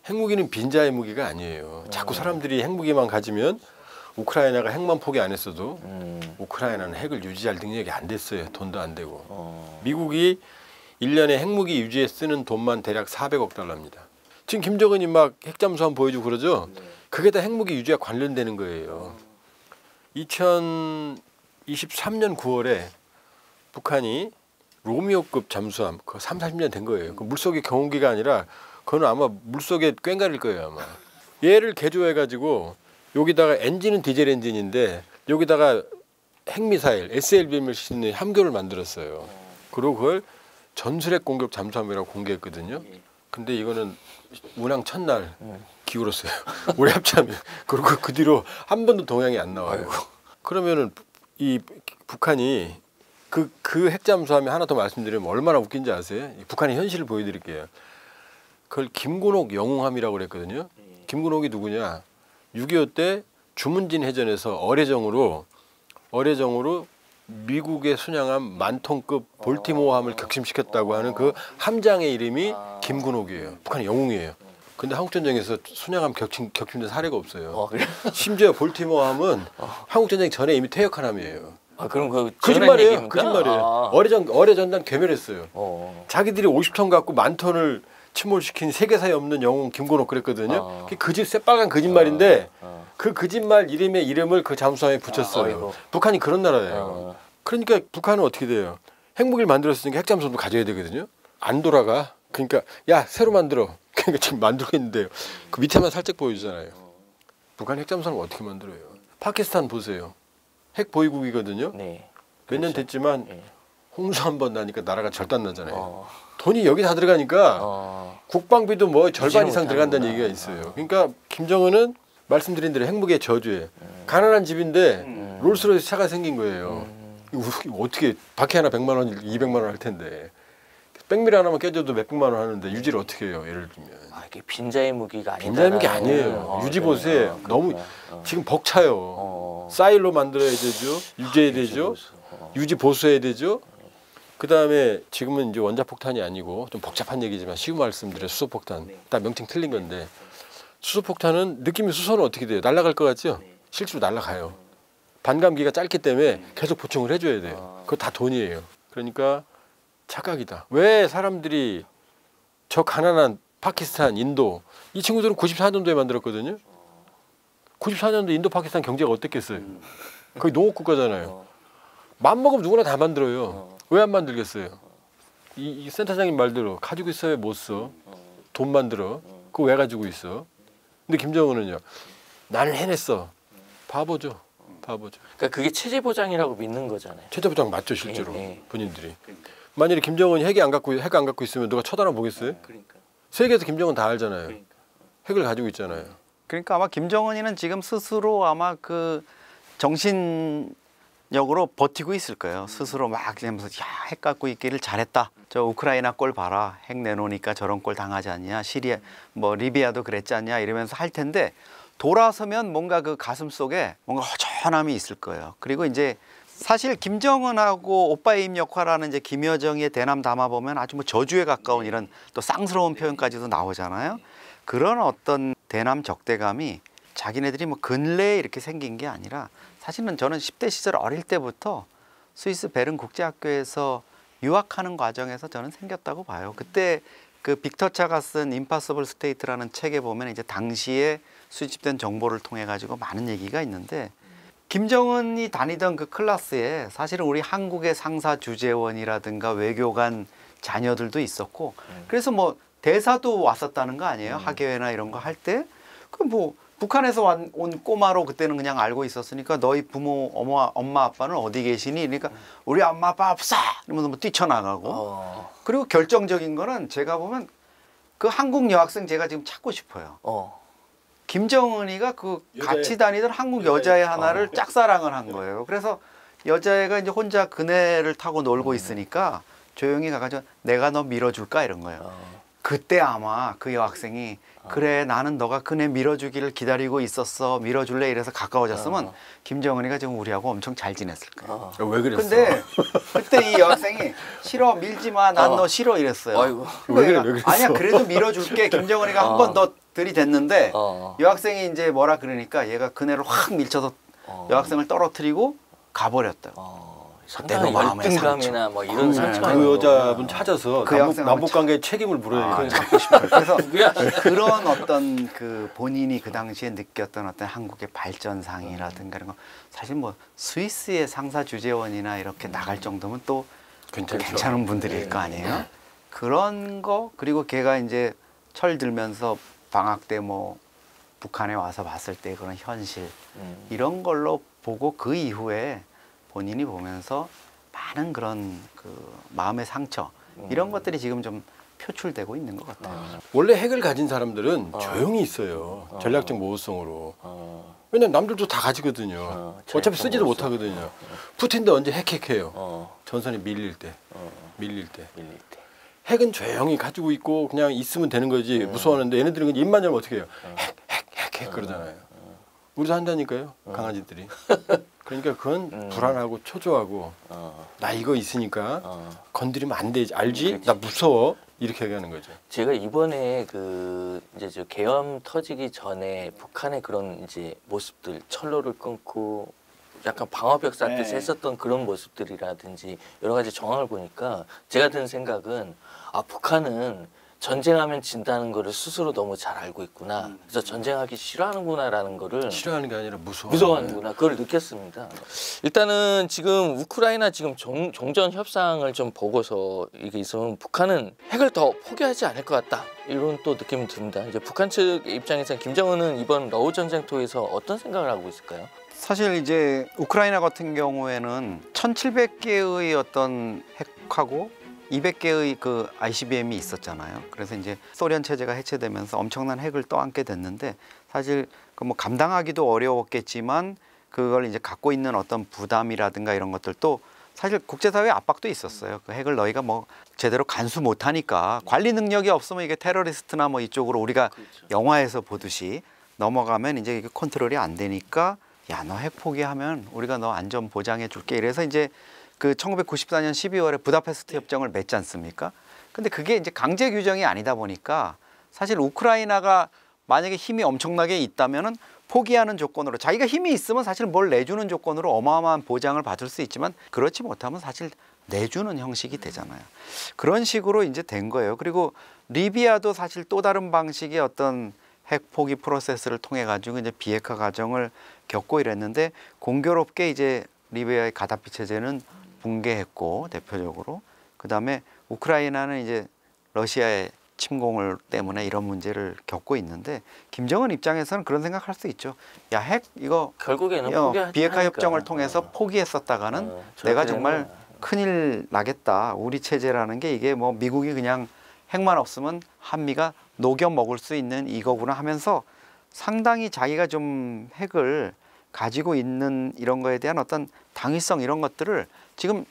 핵무기는 빈자의 무기가 아니에요. 자꾸 사람들이 핵무기만 가지면 우크라이나가 핵만 포기 안 했어도 우크라이나는 핵을 유지할 능력이 안 됐어요. 돈도 안 되고. 미국이 1년에 핵무기 유지에 쓰는 돈만 대략 400억 달러입니다. 지금 김정은이 막 핵잠수함 보여주고 그러죠. 그게 다 핵무기 유지와 관련되는 거예요. 2023년 9월에 북한이 로미오급 잠수함, 그거 30-40년 된 거예요. 그 물속의 경운기가 아니라 그거는 아마 물속에 꽹가릴 거예요 아마. 얘를 개조해가지고 여기다가 엔진은 디젤 엔진인데 여기다가 핵미사일, SLBM을 싣는 함교를 만들었어요. 그리고 그걸 전술핵 공격 잠수함이라고 공개했거든요. 근데 이거는 운항 첫날 기울었어요. 오래 합참이. 그리고 그 뒤로 한 번도 동향이 안 나와요. 그러면은 이 북한이 그 핵잠수함이 하나 더 말씀드리면 얼마나 웃긴지 아세요? 북한의 현실을 보여드릴게요. 그걸 김군옥 영웅함이라고 그랬거든요. 김군옥이 누구냐? 6.25 때 주문진 해전에서 어뢰정으로 미국의 순양함 만톤급 볼티모어함을 격침시켰다고 하는 그 함장의 이름이 김근옥이에요. 북한의 영웅이에요. 근데 한국전쟁에서 순양함 격침된 사례가 없어요. 그래요? 심지어 볼티모어함은 한국전쟁 전에 이미 퇴역한 함이에요. 그럼 그 거짓말이에요. 거짓말이에요. 어뢰전단 괴멸했어요. 자기들이 50톤 갖고 만톤을 침몰시킨 세계사에 없는 영웅 김건옥 그랬거든요. 그 새빨간 거짓말인데 그 거짓말 이름을 그 잠수함에 붙였어요. 북한이 그런 나라예요. 그러니까 북한은 어떻게 돼요? 핵무기를 만들었으니까 핵잠수함도 가져야 되거든요. 안 돌아가. 그러니까 야 새로 만들어. 그러니까 지금 만들고 있는데요. 그 밑에만 살짝 보여주잖아요. 북한 핵잠수함을 어떻게 만들어요? 파키스탄 보세요. 핵 보유국이거든요. 네. 몇 년 됐지만 네. 홍수 한 번 나니까 나라가 절단 나잖아요. 돈이 여기 다 들어가니까 국방비도 뭐 절반 이상 들어간다는 얘기가 있어요. 그러니까 김정은은 말씀드린 대로 핵무기의 저주에 가난한 집인데 롤스로이스 차가 생긴 거예요. 이거 어떻게 바퀴 하나 100만 원, 200만 원 할 텐데 백밀 하나만 깨져도 몇백만 원 하는데 유지를 어떻게 해요? 예를 들면 이게 빈자의 무기가 아니다. 빈자의 무기 아니에요. 유지 보수에 너무 지금 벅차요. 사일로 만들어야 되죠. 유지해야 되죠. 유지 보수해야 되죠. 그 다음에 지금은 이제 원자폭탄이 아니고 좀 복잡한 얘기지만 쉬운 말씀드려 수소폭탄. 다 명칭 틀린 건데 수소폭탄은 느낌이 수소는 어떻게 돼요? 날아갈 것 같죠? 실제로 날아가요. 반감기가 짧기 때문에 계속 보충을 해줘야 돼요. 그거 다 돈이에요. 그러니까 착각이다. 왜 사람들이 저 가난한 파키스탄, 인도 이 친구들은 94년도에 만들었거든요. 94년도 인도 파키스탄 경제가 어땠겠어요? 거의 농업 국가잖아요. 맘먹으면 누구나 다 만들어요. 왜 안 만들겠어요? 이 센터장님 말대로 가지고 있어야 못 써. 돈 만들어. 그거 왜 가지고 있어? 근데 김정은은요. 나는 해냈어. 바보죠. 바보죠. 그러니까 그게 체제 보장이라고 믿는 거잖아요. 체제 보장 맞죠 실제로 예. 본인들이. 만약에 김정은이 핵 안 갖고 있으면 누가 쳐다나 보겠어요? 그러니까. 세계에서 김정은 다 알잖아요. 핵을 가지고 있잖아요. 그러니까 아마 김정은이는 지금 스스로 아마 그 정신력으로 버티고 있을 거예요. 스스로 막 하면서 야, 핵 갖고 있기를 잘했다. 저 우크라이나 꼴 봐라. 핵 내놓으니까 저런 꼴 당하지 않냐. 시리아 뭐 리비아도 그랬지 않냐 이러면서 할 텐데 돌아서면 뭔가 그 가슴 속에 뭔가 허전함이 있을 거예요. 그리고 이제 사실 김정은하고 오빠의 입 역할하는 이제 김여정의 대남 담아 보면 아주 뭐 저주에 가까운 이런 또 쌍스러운 표현까지도 나오잖아요. 그런 어떤 대남 적대감이 자기네들이 뭐 근래에 이렇게 생긴 게 아니라 사실은 저는 10대 시절 어릴 때부터 스위스 베른 국제학교에서 유학하는 과정에서 저는 생겼다고 봐요. 그때 그 빅터 차가 쓴 임파서블 스테이트라는 책에 보면 이제 당시에 수집된 정보를 통해 가지고 많은 얘기가 있는데 김정은이 다니던 그 클래스에 사실은 우리 한국의 상사 주재원이라든가 외교관 자녀들도 있었고 그래서 뭐 대사도 왔었다는 거 아니에요? 학예회나 이런 거 할 때 그 뭐 북한에서 온 꼬마로 그때는 그냥 알고 있었으니까 너희 부모 엄마 아빠는 어디 계시니? 그러니까 우리 엄마 아빠 없어 이러면서 뭐 뛰쳐나가고 그리고 결정적인 거는 제가 보면 그 한국 여학생 제가 지금 찾고 싶어요. 김정은이가 그 같이 다니던 한국 여자애 하나를 짝사랑을 한 거예요. 그래서 여자애가 이제 혼자 그네를 타고 놀고 있으니까 조용히 가가지고 내가 너 밀어줄까 이런 거예요. 그때 아마 그 여학생이 그래 나는 너가 그네 밀어주기를 기다리고 있었어 밀어줄래 이래서 가까워졌으면 김정은이가 지금 우리하고 엄청 잘 지냈을 거예요. 왜 그랬어? 근데 그때 이 여학생이 싫어 밀지 마 난 너 싫어 이랬어요. 아이고. 왜 그랬어? 아니야 그래도 밀어줄게. 김정은이가 한 번 더 들이댔는데 여학생이 이제 뭐라 그러니까 얘가 그네를 확 밀쳐서 여학생을 떨어뜨리고 가버렸다고. 상당히 마음의 열등감이나 뭐 이런 상처가 그 여자분 찾아서 그 여학생하고 남북관계에 책임을 물어야 돼. 그래서 그런 어떤 그 본인이 그 당시에 느꼈던 어떤 한국의 발전상이라든가 이런 거 사실 뭐 스위스의 상사 주재원이나 이렇게 나갈 정도면 또 괜찮은 분들일 거 아니에요? 그런 거 그리고 걔가 이제 철 들면서 방학 때 뭐 북한에 와서 봤을 때 그런 현실 이런 걸로 보고 그 이후에 본인이 보면서 많은 그런 그 마음의 상처 이런 것들이 지금 좀 표출되고 있는 것 같아요. 원래 핵을 가진 사람들은 조용히 있어요. 전략적 모호성으로. 왜냐면 남들도 다 가지거든요. 어차피 쓰지도 못하거든요. 푸틴도 언제 핵해요. 전선이 밀릴 때. 핵은 조용히 가지고 있고 그냥 있으면 되는 거지 무서워하는데 얘네들은 입만 열면 어떻게 해요. 핵 그러잖아요. 우리도 한다니까요. 강아지들이. 그러니까 그건 불안하고 초조하고 나 이거 있으니까 건드리면 안 되지. 알지? 그렇지. 나 무서워. 이렇게 얘기하는 거죠. 제가 이번에 이제 저 계엄 터지기 전에 북한의 그런 이제 모습들, 철로를 끊고 약간 방어벽 쌓듯이 했었던 그런 모습들이라든지 여러 가지 정황을 보니까 제가 든 생각은 북한은 전쟁하면 진다는 거를 스스로 너무 잘 알고 있구나. 그래서 전쟁하기 싫어하는구나라는 거를 싫어하는 게 아니라 무서워하는구나. 그걸 느꼈습니다. 일단은 지금 우크라이나 지금 종전 협상을 좀 보고서 이게 있으면 북한은 핵을 더 포기하지 않을 것 같다. 이런 또 느낌이 듭니다. 이제 북한 측 입장에서 김정은은 이번 러우 전쟁터에서 어떤 생각을 하고 있을까요? 사실 이제 우크라이나 같은 경우에는 1,700개의 어떤 핵하고 200개의 그 ICBM이 있었잖아요. 그래서 이제 소련 체제가 해체되면서 엄청난 핵을 떠안게 됐는데 사실 그 뭐 감당하기도 어려웠겠지만 그걸 이제 갖고 있는 어떤 부담이라든가 이런 것들도 사실 국제사회 압박도 있었어요. 그 핵을 너희가 뭐 제대로 간수 못하니까 관리 능력이 없으면 이게 테러리스트나 뭐 이쪽으로 우리가 그렇죠. 영화에서 보듯이 넘어가면 이제 이게 컨트롤이 안 되니까 야, 너 핵 포기하면 우리가 너 안전 보장해 줄게. 이래서 이제 그 1994년 12월에 부다페스트 협정을 맺지 않습니까? 근데 그게 이제 강제 규정이 아니다 보니까 사실 우크라이나가 만약에 힘이 엄청나게 있다면은 포기하는 조건으로 자기가 힘이 있으면 사실 뭘 내주는 조건으로 어마어마한 보장을 받을 수 있지만 그렇지 못하면 사실 내주는 형식이 되잖아요. 그런 식으로 이제 된 거예요. 그리고 리비아도 사실 또 다른 방식의 어떤 핵 포기 프로세스를 통해 가지고 이제 비핵화 과정을 겪고 이랬는데 공교롭게 이제 리비아의 가다피 체제는 붕괴했고 대표적으로 그다음에 우크라이나는 이제 러시아의 침공을 때문에 이런 문제를 겪고 있는데 김정은 입장에서는 그런 생각할 수 있죠. 야, 핵 이거 결국에는 포기하지 비핵화 않을까. 협정을 통해서 포기했었다가는 내가 정말 큰일 나겠다. 우리 체제라는 게 이게 뭐 미국이 그냥 핵만 없으면 한미가 녹여 먹을 수 있는 이거구나 하면서 상당히 자기가 좀 핵을 가지고 있는 이런 거에 대한 어떤 당위성 이런 것들을 지금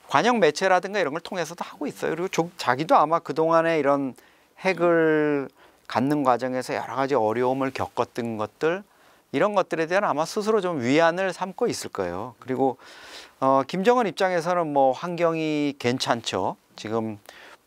관영 매체라든가 이런 걸 통해서도 하고 있어요. 그리고 자기도 아마 그동안에 이런 핵을 갖는 과정에서 여러 가지 어려움을 겪었던 것들 이런 것들에 대한 아마 스스로 좀 위안을 삼고 있을 거예요. 그리고 김정은 입장에서는 뭐 환경이 괜찮죠. 지금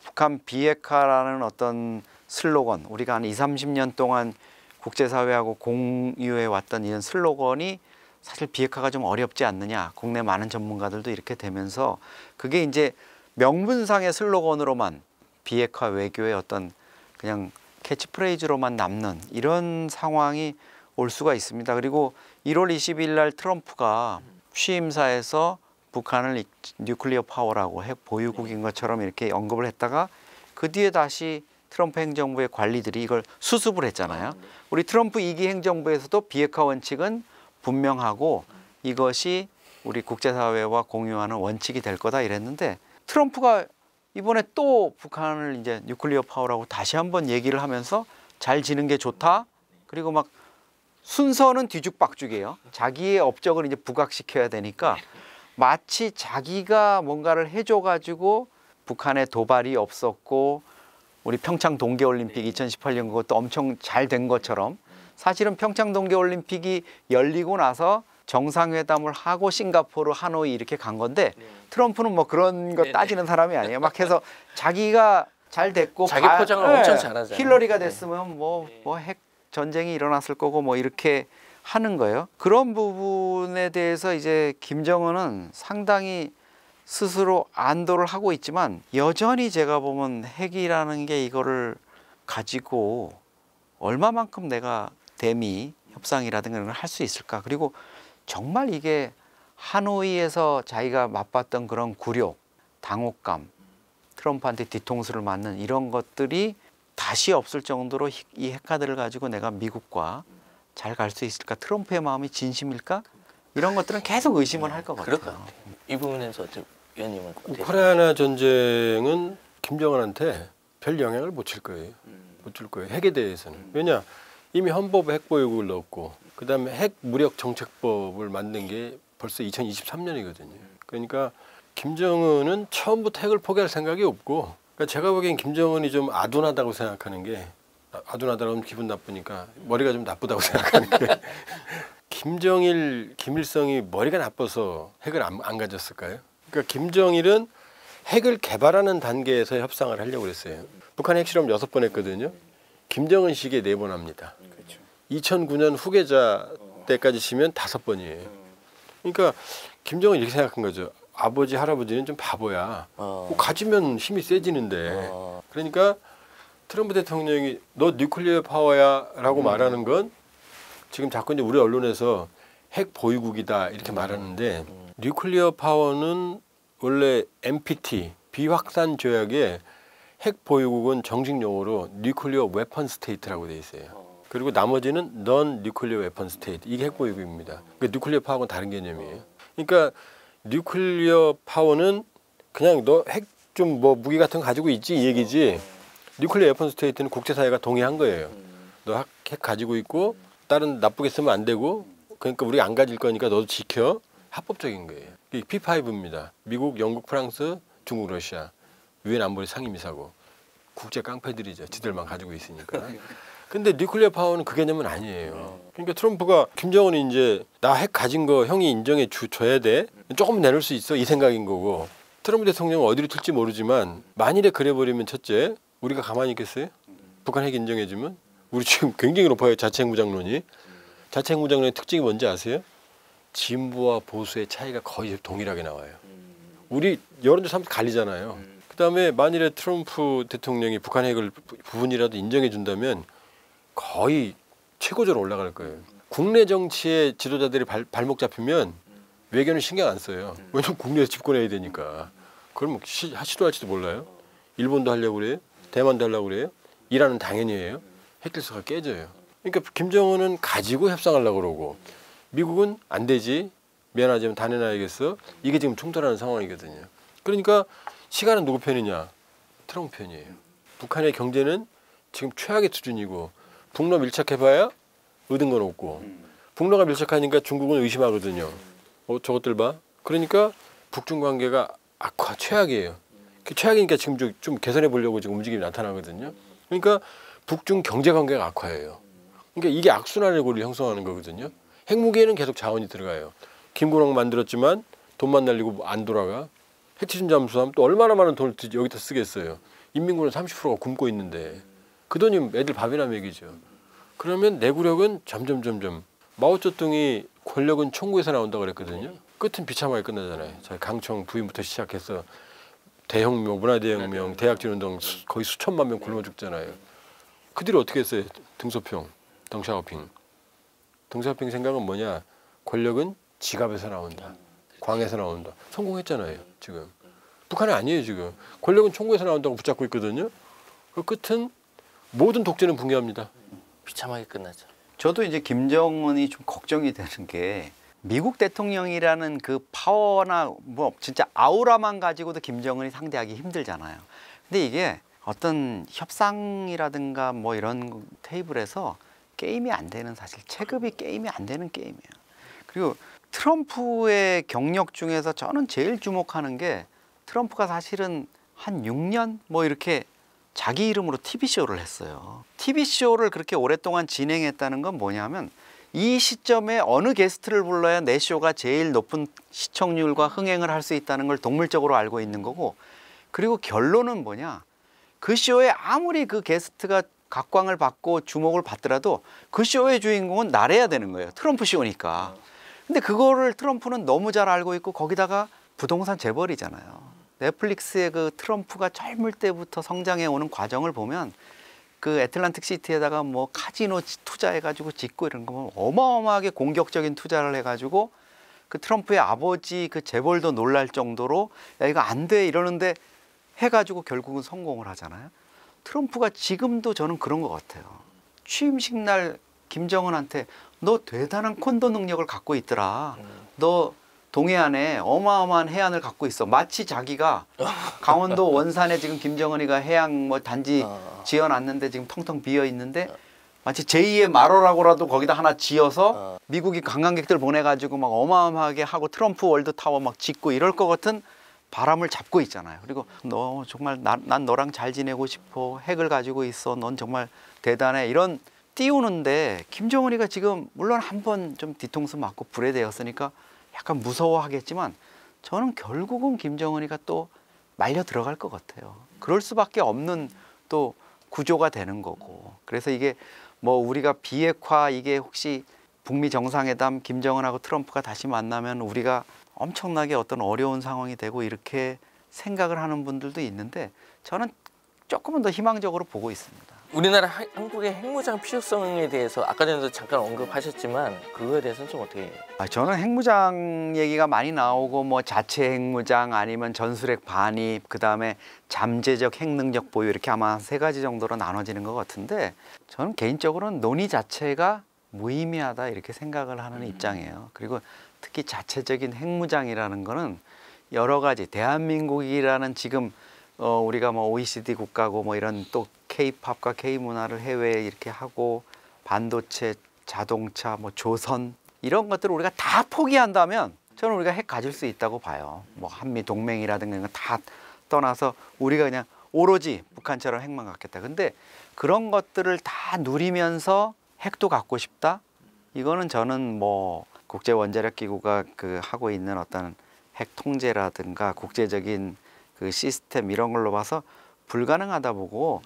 북한 비핵화라는 어떤 슬로건 우리가 한 20-30년 동안 국제사회하고 공유해 왔던 이런 슬로건이 사실 비핵화가 좀 어렵지 않느냐. 국내 많은 전문가들도 이렇게 되면서 그게 이제 명분상의 슬로건으로만 비핵화 외교의 어떤 그냥 캐치프레이즈로만 남는 이런 상황이 올 수가 있습니다. 그리고 1월 20일 날 트럼프가 취임사에서 북한을 뉴클리어 파워라고 핵 보유국인 것처럼 이렇게 언급을 했다가 그 뒤에 다시 트럼프 행정부의 관리들이 이걸 수습을 했잖아요. 우리 트럼프 2기 행정부에서도 비핵화 원칙은 분명하고 이것이 우리 국제사회와 공유하는 원칙이 될 거다 이랬는데 트럼프가 이번에 또 북한을 이제 뉴클리어 파워라고 다시 한번 얘기를 하면서 잘 지는 게 좋다. 그리고 막 순서는 뒤죽박죽이에요. 자기의 업적을 이제 부각시켜야 되니까 마치 자기가 뭔가를 해줘가지고 북한에 도발이 없었고 우리 평창 동계올림픽 2018년 그것도 엄청 잘 된 것처럼 사실은 평창 동계올림픽이 열리고 나서 정상회담을 하고 싱가포르, 하노이 이렇게 간 건데 트럼프는 뭐 그런 거 따지는 사람이 아니에요. 막 해서 자기가 잘 됐고 자기 포장을 엄청 잘하잖아요. 힐러리가 됐으면 뭐 핵 전쟁이 일어났을 거고 뭐 이렇게 하는 거예요. 그런 부분에 대해서 이제 김정은은 상당히 스스로 안도를 하고 있지만 여전히 제가 보면 핵이라는 게 이거를 가지고 얼마만큼 내가 대미 협상이라든가 이런 걸 할 수 있을까. 그리고 정말 이게 하노이에서 자기가 맛봤던 그런 굴욕, 당혹감, 트럼프한테 뒤통수를 맞는 이런 것들이 다시 없을 정도로 이 핵카드를 가지고 내가 미국과 잘 갈 수 있을까. 트럼프의 마음이 진심일까. 이런 것들은 계속 의심을 할 것 같아요. 그럴 것 같아요. 이 부분에서 어떻게 위원님은 우크라이나 전쟁은 김정은한테 별 영향을 못 줄 거예요. 못 줄 거예요. 핵에 대해서는. 왜냐? 이미 헌법에 핵보유국을 넣었고 그다음에 핵 무력 정책법을 만든 게 벌써 2023년이거든요. 그러니까 김정은은 처음부터 핵을 포기할 생각이 없고 그러니까 제가 보기엔 김정은이 좀 아둔하다고 생각하는 게 아둔하다면 기분 나쁘니까 머리가 좀 나쁘다고 생각하는 게 김정일, 김일성이 머리가 나빠서 핵을 안 가졌을까요? 그러니까 김정일은 핵을 개발하는 단계에서 협상을 하려고 그랬어요. 북한 핵실험 6번 했거든요. 김정은 시기에 4번 합니다. 2009년 후계자 때까지 치면 5번이에요. 그러니까 김정은 이렇게 생각한 거죠. 아버지, 할아버지는 좀 바보야. 뭐 가지면 힘이 세지는데. 그러니까 트럼프 대통령이 너 뉴클리어 파워야 라고 말하는 건 지금 자꾸 이제 우리 언론에서 핵 보유국이다 이렇게 말하는데 뉴클리어 파워는 원래 NPT 비확산 조약에 핵 보유국은 정식 용어로 뉴클리어 웨펀 스테이트라고 돼 있어요. 그리고 나머지는 넌 뉴클리어 웨펀 스테이트 이게 핵 보유국입니다. 그러니까 뉴클리어 파워는 다른 개념이에요. 그러니까 뉴클리어 파워는 그냥 너 핵 좀 뭐 무기 같은 거 가지고 있지 이 얘기지. 뉴클리어 웨펀 스테이트는 국제사회가 동의한 거예요. 너 핵 가지고 있고 다른 나쁘게 쓰면 안 되고 그러니까 우리 안 가질 거니까 너도 지켜. 합법적인 거예요. P5입니다. 미국, 영국, 프랑스, 중국, 러시아 유엔 안보리 상임이사고 국제 깡패들이죠. 지들만 가지고 있으니까. 근데 뉴클리어 파워는 그 개념은 아니에요. 그러니까 트럼프가 김정은이 이제 나 핵 가진 거 형이 인정해 줘야 돼. 조금 내놓을 수 있어 이 생각인 거고 트럼프 대통령은 어디로 튈지 모르지만 만일에 그래버리면 첫째 우리가 가만히 있겠어요? 북한 핵 인정해주면 우리 지금 굉장히 높아요. 자체핵 무장론이. 자체핵 무장론의 특징이 뭔지 아세요? 진보와 보수의 차이가 거의 동일하게 나와요. 우리 여론조사 하면서 갈리잖아요. 그다음에 만일에 트럼프 대통령이 북한 핵을 부분이라도 인정해 준다면 거의 최고조로 올라갈 거예요. 국내 정치의 지도자들이 발목 잡히면 외교는 신경 안 써요. 왜냐면 국내에서 집권해야 되니까. 그럼 시도할지도 몰라요. 일본도 하려고 그래요. 대만도 하려고 그래요. 이란은 당연히 해요. 핵질서가 깨져요. 그러니까 김정은은 가지고 협상하려고 그러고 미국은 안 되지. 미안하지만 다 내놔야겠어. 이게 지금 충돌하는 상황이거든요. 그러니까 시간은 누구 편이냐? 트럼프 편이에요. 북한의 경제는 지금 최악의 수준이고 북러 밀착해봐야 얻은 건 없고 북러가 밀착하니까 중국은 의심하거든요. 저것들 봐. 그러니까 북중 관계가 악화 최악이에요. 최악이니까 지금 좀 개선해 보려고 지금 움직임이 나타나거든요. 그러니까 북중 경제 관계가 악화해요. 그러니까 이게 악순환의 고리를 형성하는 거거든요. 핵무기에는 계속 자원이 들어가요. 김구렁 만들었지만 돈만 날리고 안 돌아가. 핵추진 잠수함 또 얼마나 많은 돈을 여기다 쓰겠어요. 인민군은 30%가 굶고 있는데 그 돈이 애들 밥이나 먹이죠. 그러면 내구력은 점점 마오쩌둥이 권력은 총구에서 나온다고 그랬거든요. 끝은 비참하게 끝나잖아요. 강청 부임부터 시작해서 대혁명, 문화대혁명, 대약진운동 거의 수천만 명 굶어 죽잖아요. 그 뒤로 어떻게 했어요? 등소평, 덩샤오핑. 덩샤오핑 생각은 뭐냐? 권력은 지갑에서 나온다. 광에서 나온다. 성공했잖아요. 지금. 북한은 아니에요. 지금. 권력은 총구에서 나온다고 붙잡고 있거든요. 그 끝은 모든 독재는 붕괴합니다. 비참하게 끝나죠. 저도 이제 김정은이 좀 걱정이 되는 게 미국 대통령이라는 그 파워나 뭐 진짜 아우라만 가지고도 김정은이 상대하기 힘들잖아요. 근데 이게 어떤 협상이라든가 뭐 이런 테이블에서 게임이 안 되는 사실 체급이 게임이 안 되는 게임이에요. 그리고 트럼프의 경력 중에서 저는 제일 주목하는 게 트럼프가 사실은 한 6년 뭐 이렇게 자기 이름으로 TV쇼를 했어요. TV쇼를 그렇게 오랫동안 진행했다는 건 뭐냐면 이 시점에 어느 게스트를 불러야 내 쇼가 제일 높은 시청률과 흥행을 할 수 있다는 걸 동물적으로 알고 있는 거고 그리고 결론은 뭐냐 그 쇼에 아무리 그 게스트가 각광을 받고 주목을 받더라도 그 쇼의 주인공은 나래야 되는 거예요. 트럼프 쇼니까. 근데 그거를 트럼프는 너무 잘 알고 있고 거기다가 부동산 재벌이잖아요. 넷플릭스의 그 트럼프가 젊을 때부터 성장해 오는 과정을 보면 그 애틀란틱 시티에다가 뭐 카지노 투자해가지고 짓고 이런 거 보면 어마어마하게 공격적인 투자를 해가지고 그 트럼프의 아버지 그 재벌도 놀랄 정도로 야 이거 안 돼 이러는데 해가지고 결국은 성공을 하잖아요. 트럼프가 지금도 저는 그런 것 같아요. 취임식 날 김정은한테 너 대단한 콘도 능력을 갖고 있더라. 너 동해안에 어마어마한 해안을 갖고 있어. 마치 자기가 강원도 원산에 지금 김정은이가 해양 뭐 단지 지어놨는데 지금 텅텅 비어 있는데 마치 제2의 마로라고라도 거기다 하나 지어서 미국이 관광객들 보내가지고 막 어마어마하게 하고 트럼프 월드타워 막 짓고 이럴 것 같은 바람을 잡고 있잖아요. 그리고 너 정말 난 너랑 잘 지내고 싶어. 핵을 가지고 있어. 넌 정말 대단해. 이런 띄우는데 김정은이가 지금 물론 한 번 좀 뒤통수 맞고 불에 대었으니까 약간 무서워하겠지만 저는 결국은 김정은이가 또 말려 들어갈 것 같아요. 그럴 수밖에 없는 또 구조가 되는 거고. 그래서 이게 뭐 우리가 비핵화 이게 혹시 북미 정상회담 김정은하고 트럼프가 다시 만나면 우리가 엄청나게 어떤 어려운 상황이 되고 이렇게 생각을 하는 분들도 있는데 저는 조금은 더 희망적으로 보고 있습니다. 우리나라 한국의 핵무장 필요성에 대해서 아까 전에도 잠깐 언급하셨지만 그거에 대해서는 좀 어떻게? 저는 핵무장 얘기가 많이 나오고 뭐 자체 핵무장 아니면 전술핵 반입 그다음에 잠재적 핵능력 보유 이렇게 아마 3가지 정도로 나눠지는 것 같은데 저는 개인적으로는 논의 자체가 무의미하다 이렇게 생각을 하는 입장이에요. 그리고 특히 자체적인 핵무장이라는 거는 여러 가지 대한민국이라는 지금 우리가 뭐 OECD 국가고 뭐 이런 또 K-팝과 K-문화를 해외에 이렇게 하고 반도체, 자동차, 뭐 조선 이런 것들을 우리가 다 포기한다면 저는 우리가 핵 가질 수 있다고 봐요. 뭐 한미 동맹이라든가 이런 거 다 떠나서 우리가 그냥 오로지 북한처럼 핵만 갖겠다. 근데 그런 것들을 다 누리면서 핵도 갖고 싶다? 이거는 저는 뭐 국제 원자력 기구가 그 하고 있는 어떤 핵 통제라든가 국제적인 그 시스템 이런 걸로 봐서 불가능하다 보고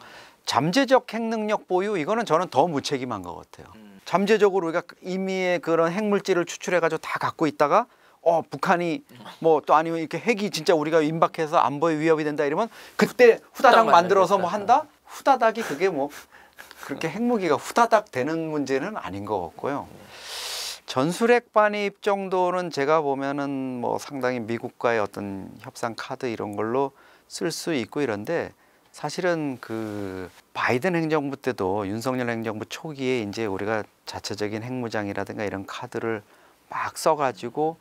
잠재적 핵능력 보유 이거는 저는 더 무책임한 것 같아요. 잠재적으로 우리가 임의의 그런 핵물질을 추출해가지고 다 갖고 있다가 북한이 뭐 또 아니면 이렇게 핵이 진짜 우리가 임박해서 안보에 위협이 된다 이러면 그때 후다닥 만들어서 뭐 한다? 후다닥이 그게 뭐 그렇게 핵무기가 후다닥 되는 문제는 아닌 것 같고요. 전술핵 반입 정도는 제가 보면은 뭐 상당히 미국과의 어떤 협상 카드 이런 걸로 쓸 수 있고 이런데 사실은 그 바이든 행정부 때도 윤석열 행정부 초기에 이제 우리가 자체적인 핵무장이라든가 이런 카드를 막 써가지고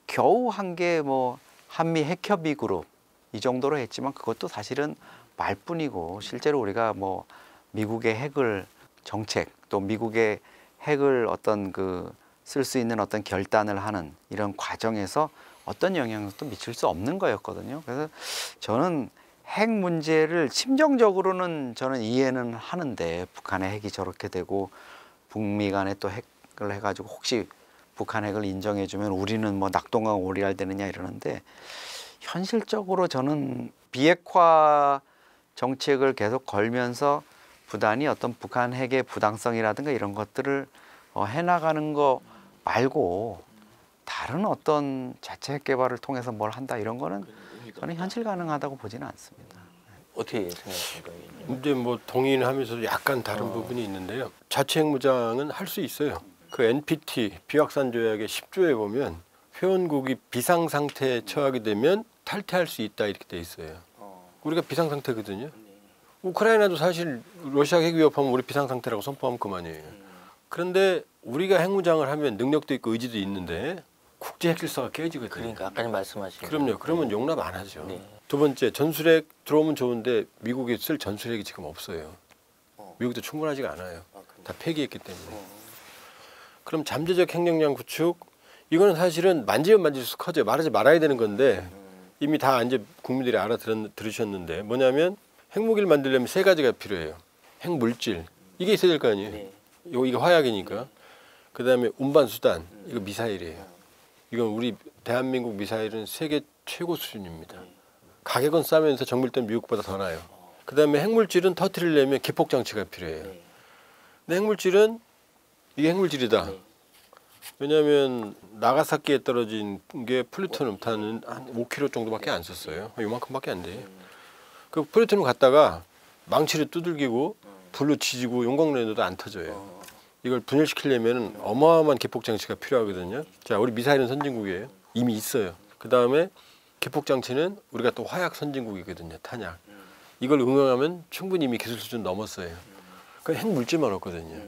겨우 한 게 뭐 한미 핵협의 그룹 이 정도로 했지만 그것도 사실은 말뿐이고 실제로 우리가 뭐 미국의 핵을 정책 또 미국의 핵을 어떤 그 쓸 수 있는 어떤 결단을 하는 이런 과정에서 어떤 영향도 미칠 수 없는 거였거든요. 그래서 저는 핵 문제를 심정적으로는 저는 이해는 하는데 북한의 핵이 저렇게 되고 북미 간에 또 핵을 해가지고 혹시 북한 핵을 인정해주면 우리는 뭐 낙동강 오리알 되느냐 이러는데 현실적으로 저는 비핵화 정책을 계속 걸면서 부단히 어떤 북한 핵의 부당성이라든가 이런 것들을 해나가는 거 말고 다른 어떤 자체 핵 개발을 통해서 뭘 한다 이런 거는 저는 현실 가능하다고 보지는 않습니다. 어떻게 생각하십니까? 이제 뭐 동의는 하면서도 약간 다른 부분이 있는데요. 자체 핵무장은 할 수 있어요. 그 NPT 비확산 조약의 10조에 보면 회원국이 비상 상태에 처하게 되면 탈퇴할 수 있다 이렇게 돼 있어요. 우리가 비상 상태거든요. 우크라이나도 사실 러시아 핵 위협하면 우리 비상 상태라고 선포하면 그만이에요. 그런데 우리가 핵무장을 하면 능력도 있고 의지도 있는데 국제 핵 질서가 깨지거든요. 그러니까 아까 말씀하신. 그럼요. 그러면 용납 안 하죠. 네. 두 번째 전술핵 들어오면 좋은데 미국이 쓸 전술핵이 지금 없어요. 미국도 충분하지가 않아요. 다 폐기했기 때문에. 그럼 잠재적 핵력량 구축 이거는 사실은 만지면 만질수록 커져요. 말하지 말아야 되는 건데 이미 다 이제 국민들이 들으셨는데 뭐냐면 핵무기를 만들려면 3가지가 필요해요. 핵물질 이게 있어야 될 거 아니에요. 네. 이게 화약이니까. 그다음에 운반 수단 이거 미사일이에요. 이건 우리 대한민국 미사일은 세계 최고 수준입니다. 가격은 싸면서 정밀도는 미국보다 더 나아요. 그다음에 핵물질은 터뜨리려면 기폭 장치가 필요해요. 근데 핵물질은 이게 핵물질이다. 왜냐하면 나가사키에 떨어진 게 플루토늄탄은 한 5kg 정도밖에 안 썼어요. 요만큼밖에 안 돼요. 그 플루토늄 갖다가 망치를 두들기고 불로 지지고 용광로에도 안 터져요. 이걸 분열시키려면 어마어마한 기폭 장치가 필요하거든요. 자, 우리 미사일은 선진국이에요. 이미 있어요. 그 다음에 기폭 장치는 우리가 또 화약 선진국이거든요. 탄약. 이걸 응용하면 충분히 이미 기술 수준 넘었어요. 그 핵물질만 없거든요.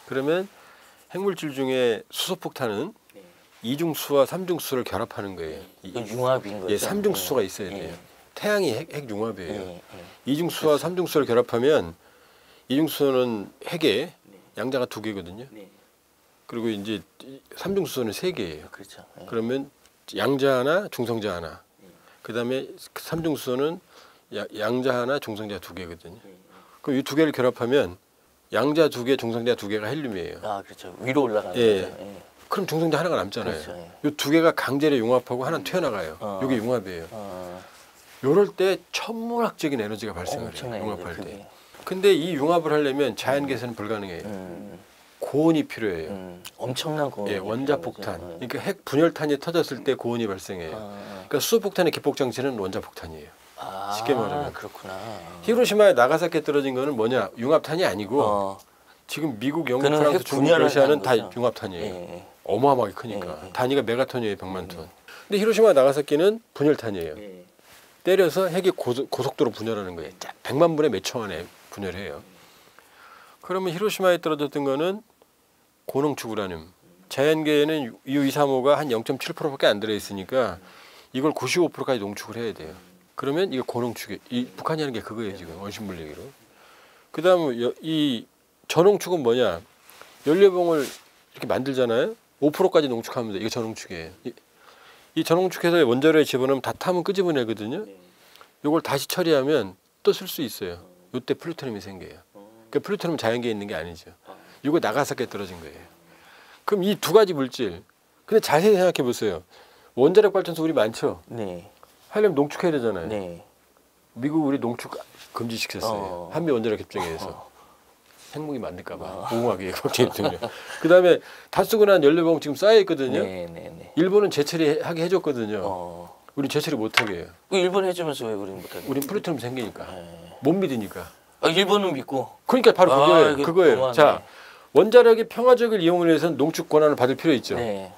그러면 핵물질 중에 수소폭탄은 이중수와 삼중수를 결합하는 거예요. 융합인 거죠. 예, 삼중수소가 있어야 돼요. 태양이 핵융합이에요. 예. 이중수와 삼중수를 결합하면 이중수소는 핵에 양자가 2개거든요. 그리고 이제 삼중수소는 3개예요. 그렇죠. 그러면 양자 하나, 중성자 하나. 그다음에 삼중수소는 양자 하나, 중성자 두 개거든요. 그럼 이 두 개를 결합하면 양자 두 개, 중성자 두 개가 헬륨이에요. 아 그렇죠. 위로 올라가는 예. 거죠. 예. 그럼 중성자 하나가 남잖아요. 그렇죠, 예. 이 두 개가 강제로 융합하고 하나는 튀어나가요. 이게 융합이에요. 요럴 때 천문학적인 에너지가 발생을 해요. 엄청나요. 융합할 그게. 때. 근데 이 융합을 하려면 자연계에서는 불가능해요. 고온이 필요해요. 엄청난 거. 예, 원자폭탄. 그러니까 핵 분열탄이 터졌을 때 고온이 발생해요. 아, 그러니까 수소폭탄의 기폭장치는 원자폭탄이에요. 아, 쉽게 말하면. 그렇구나. 히로시마에 나가사키에 떨어진 거는 뭐냐? 융합탄이 아니고 어, 지금 미국, 영국, 그는 프랑스, 핵 중국, 분열을 러시아는 하는 다 거죠. 융합탄이에요. 예. 어마어마하게 크니까. 예. 단위가 메가톤이에요, 100만 톤. 근데 히로시마, 나가사키는 분열탄이에요. 예. 때려서 핵이 고속도로 분열하는 거예요. 100만 분의 몇 초 안에 분열해요. 그러면 히로시마에 떨어졌던 거는 고농축 우라늄. 자연계에는 U235가 한 0.7%밖에 안 들어있으니까 이걸 95%까지 농축을 해야 돼요. 그러면 이게 고농축이 이 북한이 하는 게 그거예요 지금 원심 분리기로. 그다음 이 저농축은 뭐냐? 연료봉을 이렇게 만들잖아요. 5%까지 농축하면 돼. 이게 저농축이에요. 이 저농축해서 원자로에 집어넣으면 다 타면 끄집어내거든요. 이걸 다시 처리하면 또 쓸 수 있어요. 이때 플루토늄이 생겨요. 그러니까 플루토늄 자연계에 있는 게 아니죠. 이거 나가사키에 떨어진 거예요. 그럼 이 두 가지 물질. 근데 자세히 생각해 보세요. 원자력 발전소 우리 많죠. 네. 하려면 농축해야 되잖아요. 네. 미국 우리 농축 금지시켰어요. 한미 원자력 협정에서. 핵무기 만들까봐 공허하게 걱정이 때문에. 그다음에 다 쓰고 난 연료봉 지금 쌓여 있거든요. 네, 네, 네. 일본은 재처리하게 해줬거든요. 우리 재처리 못하게 해요. 일본 해주면서 왜 우리는 못하게? 우린 플루토늄 생기니까 네. 못 믿으니까. 아, 일본은 믿고. 그러니까 바로 그거예요. 이게 그거예요. 너무하네. 자, 원자력의 평화적을 이용을 위해서는 농축 권한을 받을 필요 있죠. 네.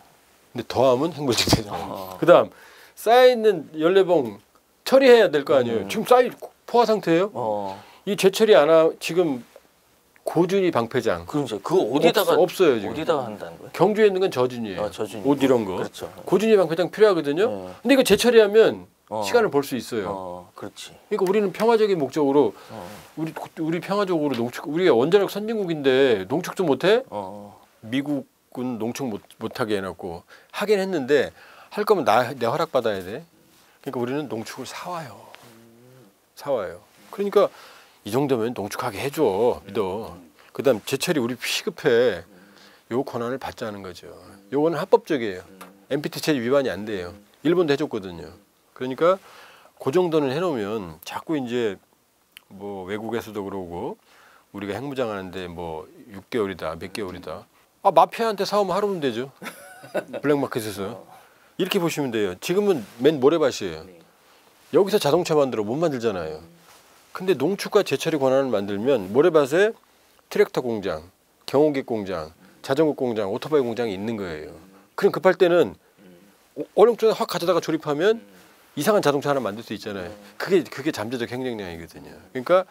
근데 더하면 핵물질이잖아요. 그다음 쌓여 있는 연료봉 처리해야 될 거 아니에요. 지금 쌓여 포화 상태예요. 이 재처리 안 하 지금 고준위 방패장. 그럼요. 그거 어디다가 없어요 지금. 어디다가 한다는 거예요? 경주에 있는 건 저준이에요. 저준위. 옷 이런 거. 그렇죠. 고준위 방패장 필요하거든요. 네. 근데 이거 재처리하면 시간을 벌 수 있어요. 그렇지. 그러니까 우리는 평화적인 목적으로 우리 평화적으로 농축 우리가 원자력 선진국인데 농축 좀 못해? 미국은 농축 못하게 해놨고 하긴 했는데 할 거면 내 허락 받아야 돼. 그러니까 우리는 농축을 사와요. 그러니까 이 정도면 농축하게 해줘. 믿어. 그다음 제철이 우리 시급해. 요 권한을 받자는 거죠. 요거는 합법적이에요. NPT 체제 위반이 안 돼요. 일본도 해줬거든요. 그러니까 그 정도는 해놓으면 자꾸 이제 뭐 외국에서도 그러고 우리가 핵무장하는데 뭐 6개월이다 몇 개월이다. 아 마피아한테 사오면 하루면 되죠. 블랙마켓에서. 이렇게 보시면 돼요. 지금은 맨 모래밭이에요. 여기서 자동차 만들어 못 만들잖아요. 근데 농축과 재처리 권한을 만들면 모래밭에 트랙터 공장, 경운기 공장, 자전거 공장, 오토바이 공장이 있는 거예요. 그럼 급할 때는 어령통에 확 가져다가 조립하면 이상한 자동차 하나 만들 수 있잖아요. 그게 잠재적 행정량이거든요. 그러니까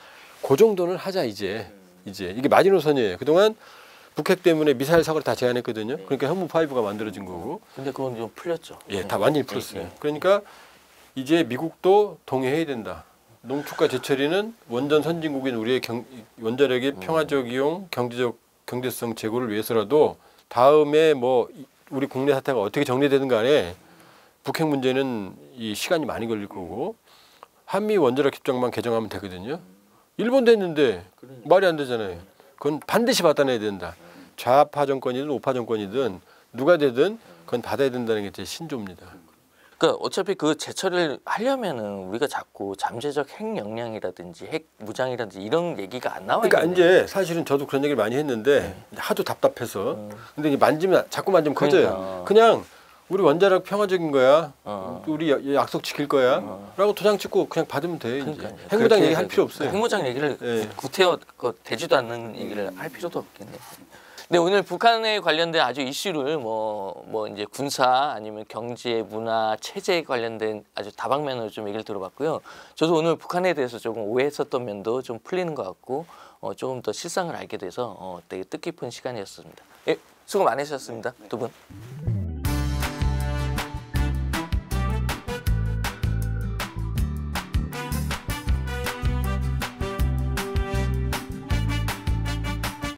그 정도는 하자 이제 이게 마지노선이에요. 그동안 북핵 때문에 미사일 사고를 다 제한했거든요. 그러니까 현무5가 만들어진 거고. 근데 그건 좀 풀렸죠. 예, 다 완전히 풀었어요. 그러니까 이제 미국도 동의해야 된다. 농축과 재처리는 원전 선진국인 우리의 원자력의 평화적 이용, 경제성 제고를 위해서라도 다음에 뭐 우리 국내 사태가 어떻게 정리되든 간에 북핵 문제는 이 시간이 많이 걸릴 거고 한미 원자력 협정만 개정하면 되거든요. 일본도 했는데 말이 안 되잖아요. 그건 반드시 받아내야 된다. 좌파 정권이든 우파 정권이든 누가 되든 그건 받아야 된다는 게 제 신조입니다. 그러니까 어차피 그 재처리를 하려면은 우리가 자꾸 잠재적 핵 역량이라든지 핵 무장이라든지 이런 얘기가 안 나와요. 그러니까 이제 사실은 저도 그런 얘기를 많이 했는데 하도 답답해서 근데 이제 자꾸 만지면 커져요. 그냥 우리 원자력 평화적인 거야. 우리 약속 지킬 거야. 라고 도장 찍고 그냥 받으면 돼. 이제 핵무장 얘기 할 필요 없어요. 핵무장 얘기를 구태여 되지도 않는 얘기를 할 필요도 없겠네. 네, 오늘 북한에 관련된 아주 이슈를 뭐 이제 군사 아니면 경제, 문화, 체제에 관련된 아주 다방면으로 좀 얘기를 들어봤고요. 저도 오늘 북한에 대해서 조금 오해했었던 면도 좀 풀리는 것 같고 조금 더 실상을 알게 돼서 되게 뜻깊은 시간이었습니다. 예, 수고 많으셨습니다, 두 분.